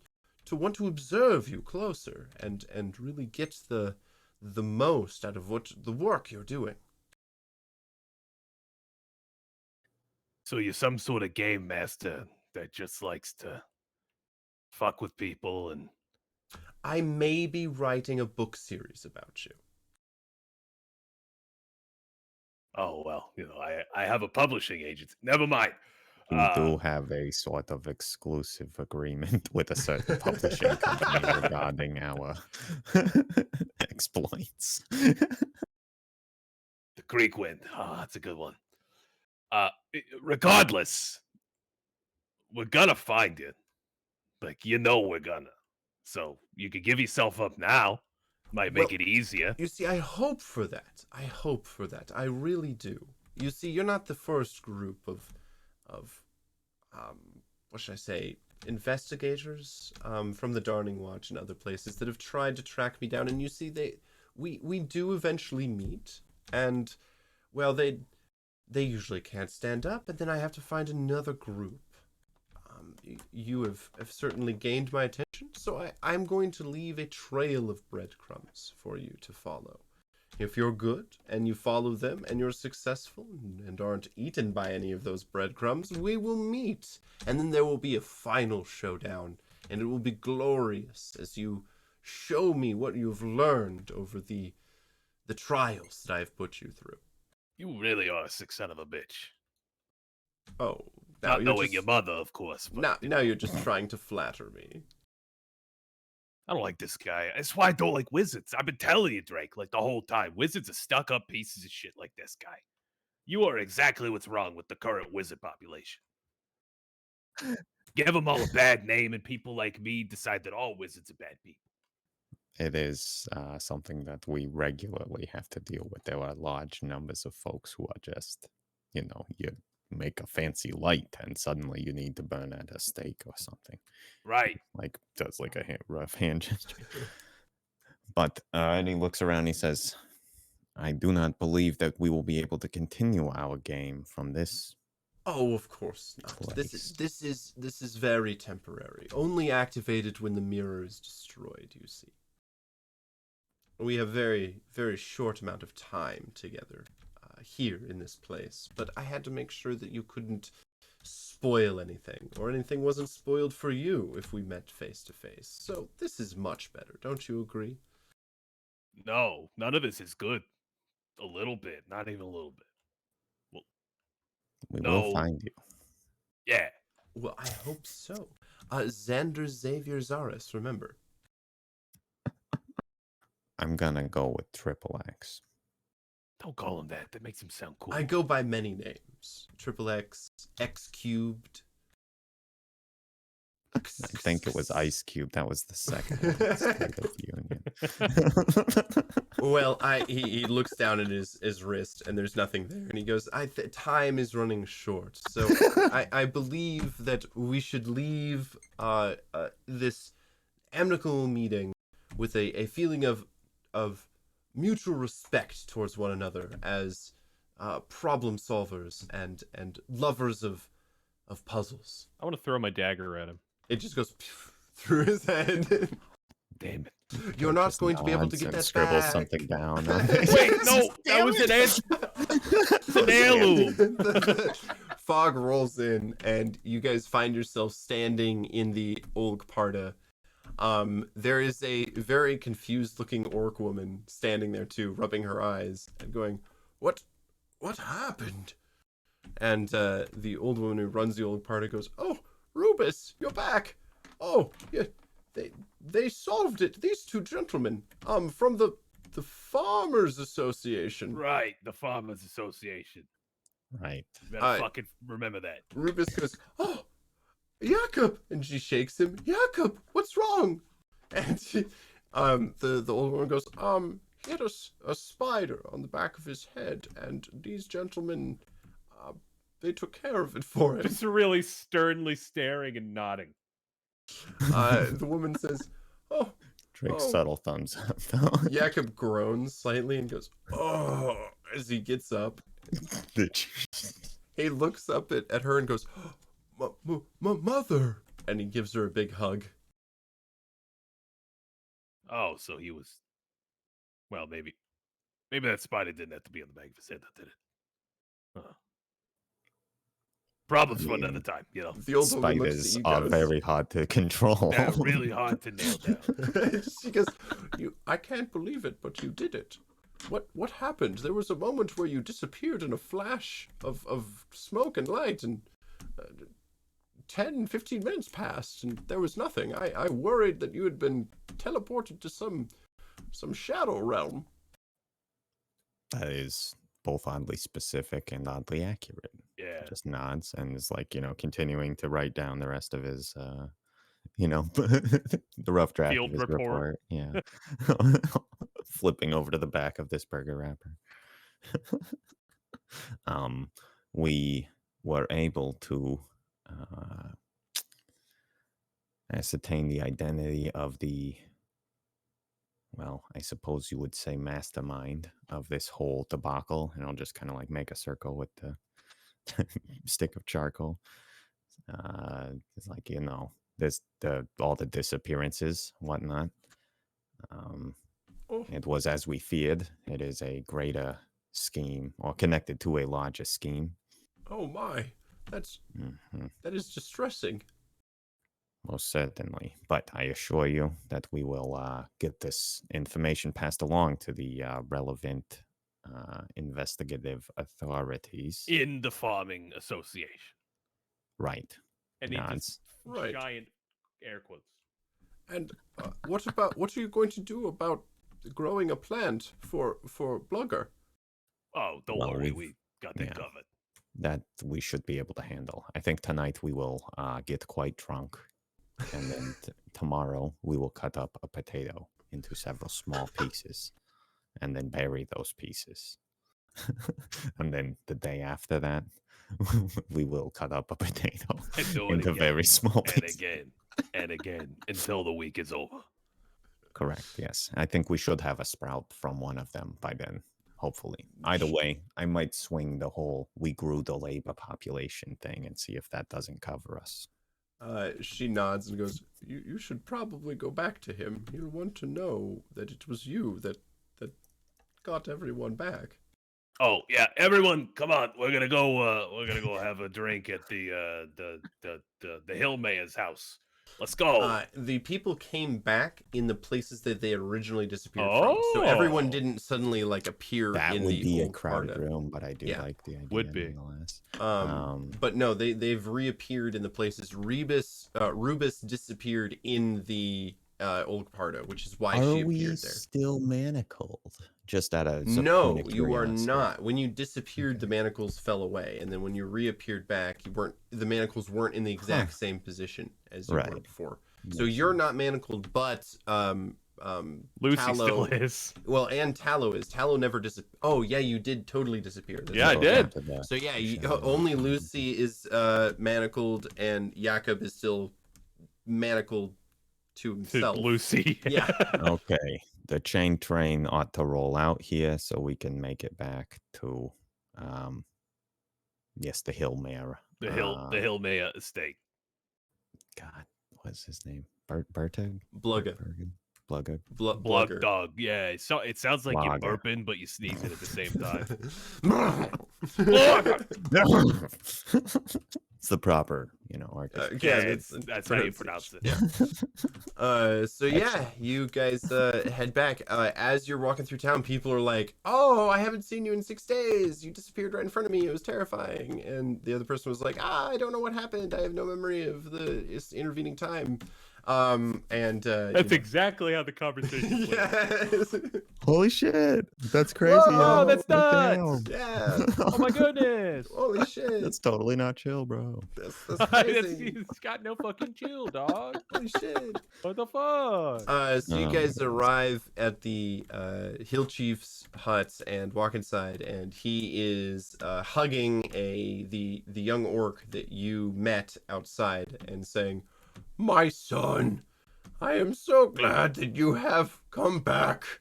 want to observe you closer and really get the most out of what the work you're doing. So you're some sort of game master that just likes to fuck with people and I may be writing a book series about you. Oh well, I have a publishing agency. Never mind. We do have a sort of exclusive agreement with a certain publishing company regarding our exploits. The Creek Wind. Oh, that's a good one. Regardless, we're gonna find it. Like, we're gonna. So you could give yourself up now. Might make it easier. You see, I hope for that. I really do. You see, you're not the first group of what should I say, investigators from the Darning Watch and other places that have tried to track me down. And you see, we do eventually meet, and well, they usually can't stand up, and then I have to find another group. You have certainly gained my attention, so I'm going to leave a trail of breadcrumbs for you to follow. If you're good and you follow them and you're successful and aren't eaten by any of those breadcrumbs, we will meet. And then there will be a final showdown, and it will be glorious as you show me what you've learned over the trials that I've put you through. You really are a sick son of a bitch. Oh, not knowing your mother, of course. But, now you're just trying to flatter me. I don't like this guy. That's why I don't like wizards. I've been telling you, Drake, like the whole time. Wizards are stuck-up pieces of shit like this guy. You are exactly what's wrong with the current wizard population. Give them all a bad name, and people like me decide that all wizards are bad people. It is something that we regularly have to deal with. There are large numbers of folks who are just, you make a fancy light and suddenly you need to burn at a stake or something. Right. Like, does like a rough hand gesture. But, and he looks around and he says, I do not believe that we will be able to continue our game from this. Oh, of course not. Place. This is very temporary. Only activated when the mirror is destroyed, you see. We have very, very short amount of time together here in this place, but I had to make sure that you couldn't spoil anything, or anything wasn't spoiled for you if we met face to face. So this is much better, don't you agree? No, none of this is good. A little bit, not even a little bit. Well, we will find you. Yeah. Well, I hope so. Xander Xavier Zaris, remember. I'm gonna go with Triple X. Don't call him that. That makes him sound cool. I go by many names. Triple X, X Cubed. I think it was Ice Cube. That was the second one. Well, he looks down at his wrist, and there's nothing there. And he goes, time is running short. So I believe that we should leave this amicable meeting with a feeling of mutual respect towards one another as problem solvers and lovers of puzzles. I want to throw my dagger at him. It just goes through his head. Damn it. You're not going to be able to get that scribble back. something down. Wait, no, that was an heirloom. Fog rolls in, and you guys find yourself standing in the Olg Parta. There is a very confused-looking orc woman standing there too, rubbing her eyes and going, "What happened?" And the old woman who runs the Olg Parta goes, "Oh, Rubus, you're back! Oh, yeah, they solved it. These two gentlemen, from the Farmers Association." Right, the Farmers Association. Right. You better fucking remember that. Rubus goes, "Oh, Jakob," and she shakes him. "Jakob, what's wrong?" And she, the old woman goes, "He had a spider on the back of his head, and these gentlemen, they took care of it for him." Just really sternly staring and nodding. The woman says, "Oh." Drake's subtle thumbs up. Jakob groans slightly and goes, "Oh," as he gets up. He looks up at her and goes, Mother!" And he gives her a big hug. Oh, so he was... Well, maybe that spider didn't have to be on the back of his head, did it? Problems for another time, The old woman looks Spiders at you are guys. very hard to control. They're really hard to nail down. She goes, I can't believe it, but you did it. What happened? There was a moment where you disappeared in a flash of smoke and light, and 10, 15 minutes passed, and there was nothing. I worried that you had been teleported to some shadow realm. That is both oddly specific and oddly accurate. Yeah. Just nods and is like, continuing to write down the rest of his, the rough draft Field of his report. Yeah. Flipping over to the back of this burger wrapper. We were able to ascertain the identity of the, well, I suppose you would say mastermind of this whole debacle, and I'll just kind of like make a circle with the stick of charcoal. It's like, there's all the disappearances, whatnot. It was as we feared. It is a greater scheme, or connected to a larger scheme. Oh my, that is distressing. Most certainly. But I assure you that we will get this information passed along to the relevant investigative authorities. In the farming association. Right. And he Nods. Right. giant air quotes. And what are you going to do about growing a plant for Blugger? Oh, don't Well, worry. we've- We got that yeah. covered. That we should be able to handle. I think tonight we will get quite drunk. And then tomorrow we will cut up a potato into several small pieces and then bury those pieces. And then the day after that, we will cut up a potato And do it into again, very small And pieces. again. And again. Until the week is over. Correct, yes. I think we should have a sprout from one of them by then, hopefully. Either way, I might swing the whole we grew the labor population thing and see if that doesn't cover us. She nods and goes, you should probably go back to him. He'll want to know that it was you that got everyone back. Oh yeah, everyone, come on! We're gonna go have a drink at the Hill Mayor's house. Let's go. The people came back in the places that they had originally disappeared from. So everyone Oh. didn't suddenly appear That in would the be a old crowded Carta. room, but I do Yeah. like the idea. Would be. nonetheless. But no, they've reappeared in the places. Rubus disappeared in the old Carta, which is why she Are we appeared there. still manacled? Just out of No, point of you are curiosity. not. When you disappeared, the manacles fell away, and then when you reappeared back, the manacles weren't in the exact same position as you were Right. before. So you're not manacled, but Lucy Tallow, still is. well, and Tallow is. Tallow never disappeared. Oh yeah, you did totally disappear. That's Yeah, I right. did. So yeah, shadow. only Lucy is manacled, and Jakob is still manacled to To himself. Lucy. Yeah. Okay, the chain train ought to roll out here so we can make it back to, yes, the Hill Mayor. The Hill Mayor estate. God, what's his name? Bertug? Blugga. Blugga. Blood Blugger. dog. Yeah. So it sounds like Blogger. you're burping, but you sneezing at the same time. It's the proper, orchestra. Yeah, That's how you pronounce it. So yeah, you guys head back. As you're walking through town, people are like, "Oh, I haven't seen you in 6 days. You disappeared right in front of me. It was terrifying." And the other person was like, "I don't know what happened. I have no memory of the intervening time." That's exactly how the conversation went. Yes. Holy shit! That's crazy. Whoa, that's nuts! Yeah. Oh my goodness. Holy shit. That's totally not chill, bro. That's crazy. He's got no fucking chill, dog. Holy shit. What the fuck? So you guys arrive at the Hill Chief's hut and walk inside, and he is hugging the young orc that you met outside and saying, "My son, I am so glad that you have come back."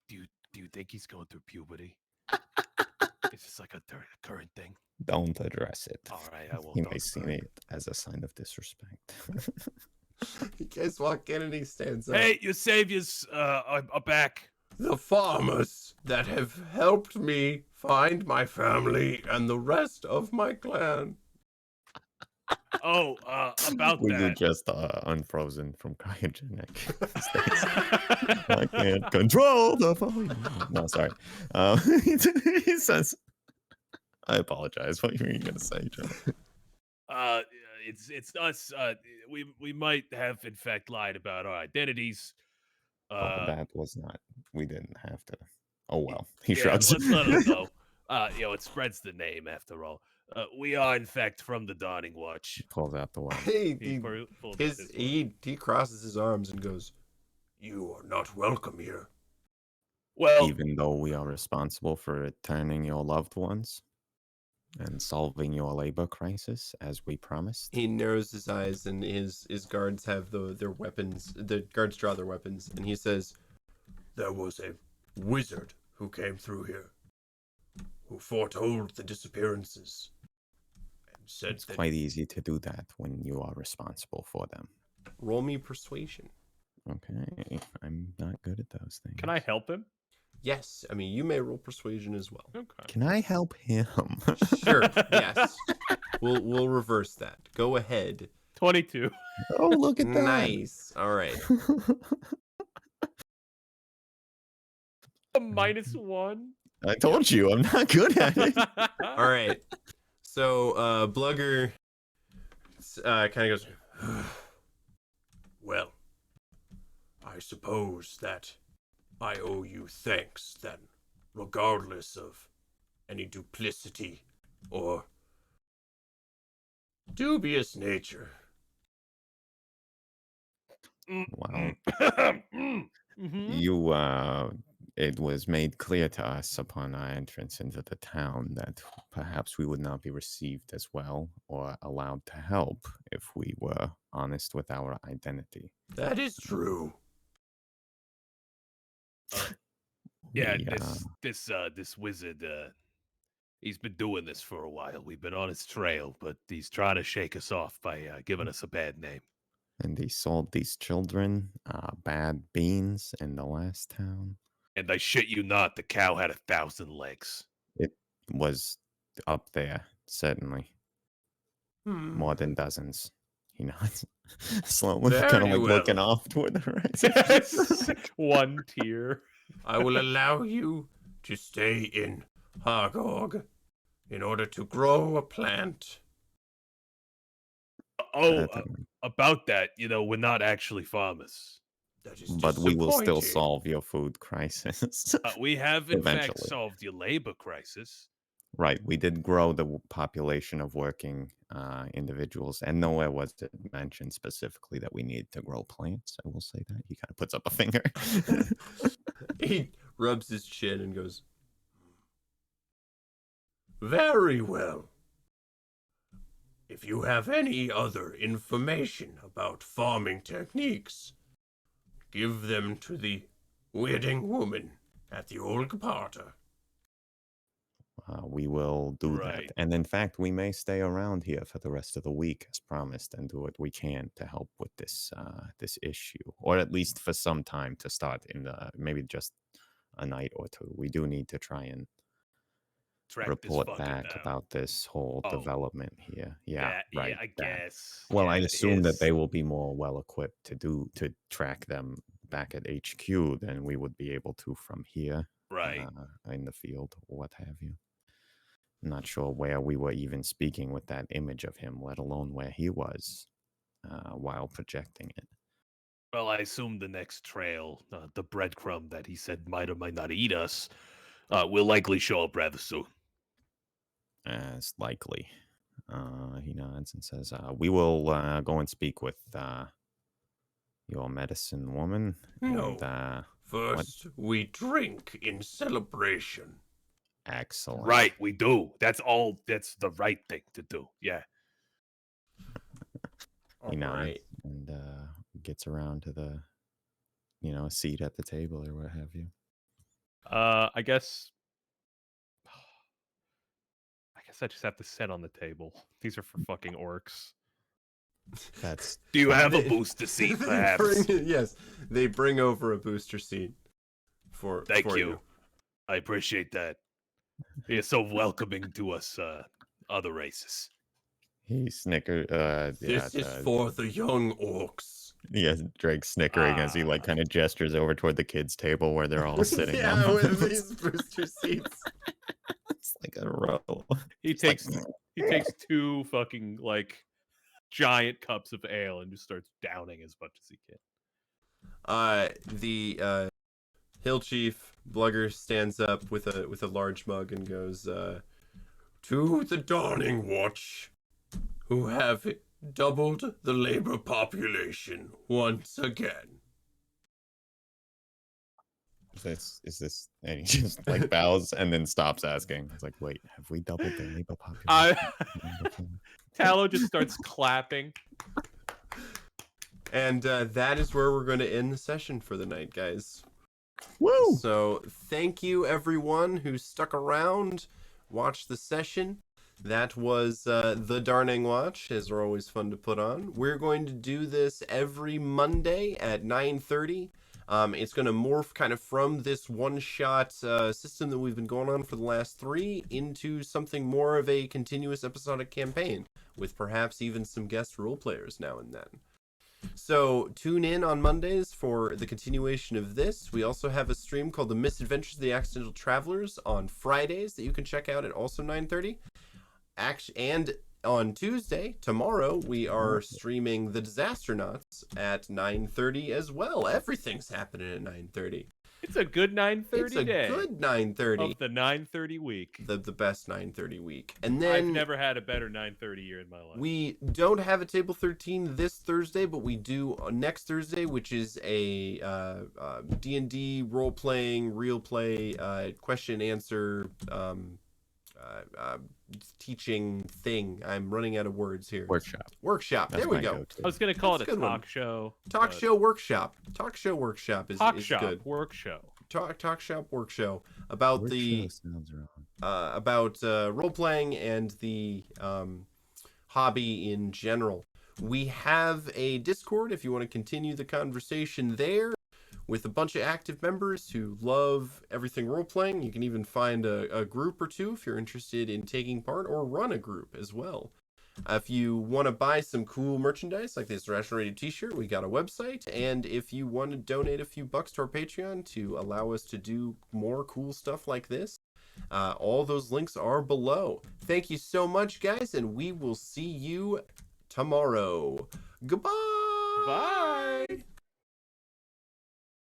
Do you think he's going through puberty? Is this like a current thing? Don't address it. All right, I won't. He talk may see about it. it as a sign of disrespect. You guys walk in and he stands up. Hey, your saviors are back. The farmers that have helped me find my family and the rest of my clan. Oh, about We that. just unfrozen from cryogenic states. I can't control the phone. No, sorry. He says, I apologize. What were you going to say, Joe? Uh, it's us. We might have in fact lied about our identities. That was not. We didn't have to. Oh well. He Yeah, shrugs. let's let them know. It spreads the name after all. We are in fact from the Dawning Watch. Pulls out the one. He, He he, pulls out his, his he crosses his arms and goes, You are not welcome here. Well, Even though we are responsible for returning your loved ones and solving your labor crisis as we promised. he narrows his eyes and his guards have their weapons. The guards draw their weapons and he says, There was a wizard who came through here, who foretold the disappearances, and said It's that quite easy to do that when you are responsible for them. roll me persuasion. Okay, I'm not good at those things. Can I help him? Yes, I mean, you may roll persuasion as well. Okay. Can I help him? Sure, yes. We'll reverse that. Go ahead. 22. Oh, look at that! Nice. All right. A -1. I told you, I'm not good at it. All right. So, Blugger kind of goes, Well, I suppose that I owe you thanks then, regardless of any duplicity or dubious nature. Wow. Mhm. You, it was made clear to us upon our entrance into the town that perhaps we would not be received as well or allowed to help if we were honest with our identity. That is true. yeah, We, this wizard. He's been doing this for a while. We've been on his trail, but he's trying to shake us off by giving us a bad name. and he sold these children bad beans in the last town. And I shit you not, the cow had 1,000 legs. It was up there, certainly. Hmm. More than dozens. You know, it's slowly Very kind of like well. looking off toward the horizon. One tier. I will allow you to stay in Hargorg in order to grow a plant. Oh, That, about that, we're not actually farmers. That is but we will still disappointing. solve your food crisis. We have, in fact, Eventually. solved your labor crisis. Right. We did grow the population of working individuals, and nowhere was it mentioned specifically that we need to grow plants. I will say that. He kind of puts up a finger. he rubs his chin and goes, Very well. If you have any other information about farming techniques, give them to the wedding woman at the old Parter. We will do Right. that. And in fact, we may stay around here for the rest of the week as promised and do what we can to help with this this issue, or at least for some time to start maybe just a night or two. We do need to try and Track this report fucker back down. about this whole Oh. development here. Yeah, right. I that. guess. Well, I Yeah, it assume that is. they will be more well equipped to track them back at HQ than we would be able to from here, Right. in the field or what have you. I'm not sure where we were even speaking with that image of him, let alone where he was while projecting it. Well, I assume the next trail, the breadcrumb that he said might or might not eat us, will likely show up rather soon. As likely. He nods and says, we will go and speak with your medicine woman. No. And, First, we drink in celebration. excellent. Right, we do. That's the right thing to do. Yeah. He nods right. and gets around to the, seat at the table or what have you. I guess I just have to sit on the table. These are for fucking orcs. That's Do you have a They- booster seat, they perhaps? yes, they bring over a booster seat for Thank for you. I appreciate that. You're so welcoming to us, other races. He snickered. This is for the young orcs. Yeah, Drake's snickering as he like kind of gestures over toward the kids' table where they're all sitting. Yeah, with these booster seats. It's like a row. He It's like, takes 2 fucking like giant cups of ale and just starts downing as much as he can. The hill chief Blugger stands up with a large mug and goes, To the Dawning Watch, who have doubled the labor population once again. is this? And he just like bows and then stops asking. It's like, wait, have we doubled the labor population? Tallow just starts clapping. and that is where we're going to end the session for the night, guys. Woo! So thank you everyone who stuck around, watched the session. That was the Darning Watch, as are always fun to put on. We're going to do this every Monday at 9:30. It's going to morph kind of from this one-shot system that we've been going on for the last 3 into something more of a continuous episodic campaign, with perhaps even some guest role players now and then. So tune in on Mondays for the continuation of this. We also have a stream called The Misadventures of the Accidental Travelers on Fridays that you can check out at also 9:30. And on Tuesday, tomorrow, we are streaming The Disastronauts at 9:30 as well. Everything's happening at 9:30. It's a good 9:30 day. It's a good 9:30 of the 9:30 week. The best 9:30 week. And then I've never had a better 9:30 year in my life. We don't have a Table 13 this Thursday, but we do next Thursday, which is a D&D role-playing, real play, question and answer teaching thing. I'm running out of words here. Workshop. That's there we my go. go-to. I was gonna call That's it a a good one. talk show. Talk but- show workshop. Talk show workshop is good. Work show. Talk shop work show about about role playing and the hobby in general. We have a Discord if you want to continue the conversation there with a bunch of active members who love everything role playing. You can even find a group or two if you're interested in taking part, or run a group as well. If you want to buy some cool merchandise like this Irrational Radio t-shirt, we got a website. And if you want to donate a few bucks to our Patreon to allow us to do more cool stuff like this, all those links are below. Thank you so much, guys, and we will see you tomorrow. Goodbye. Bye.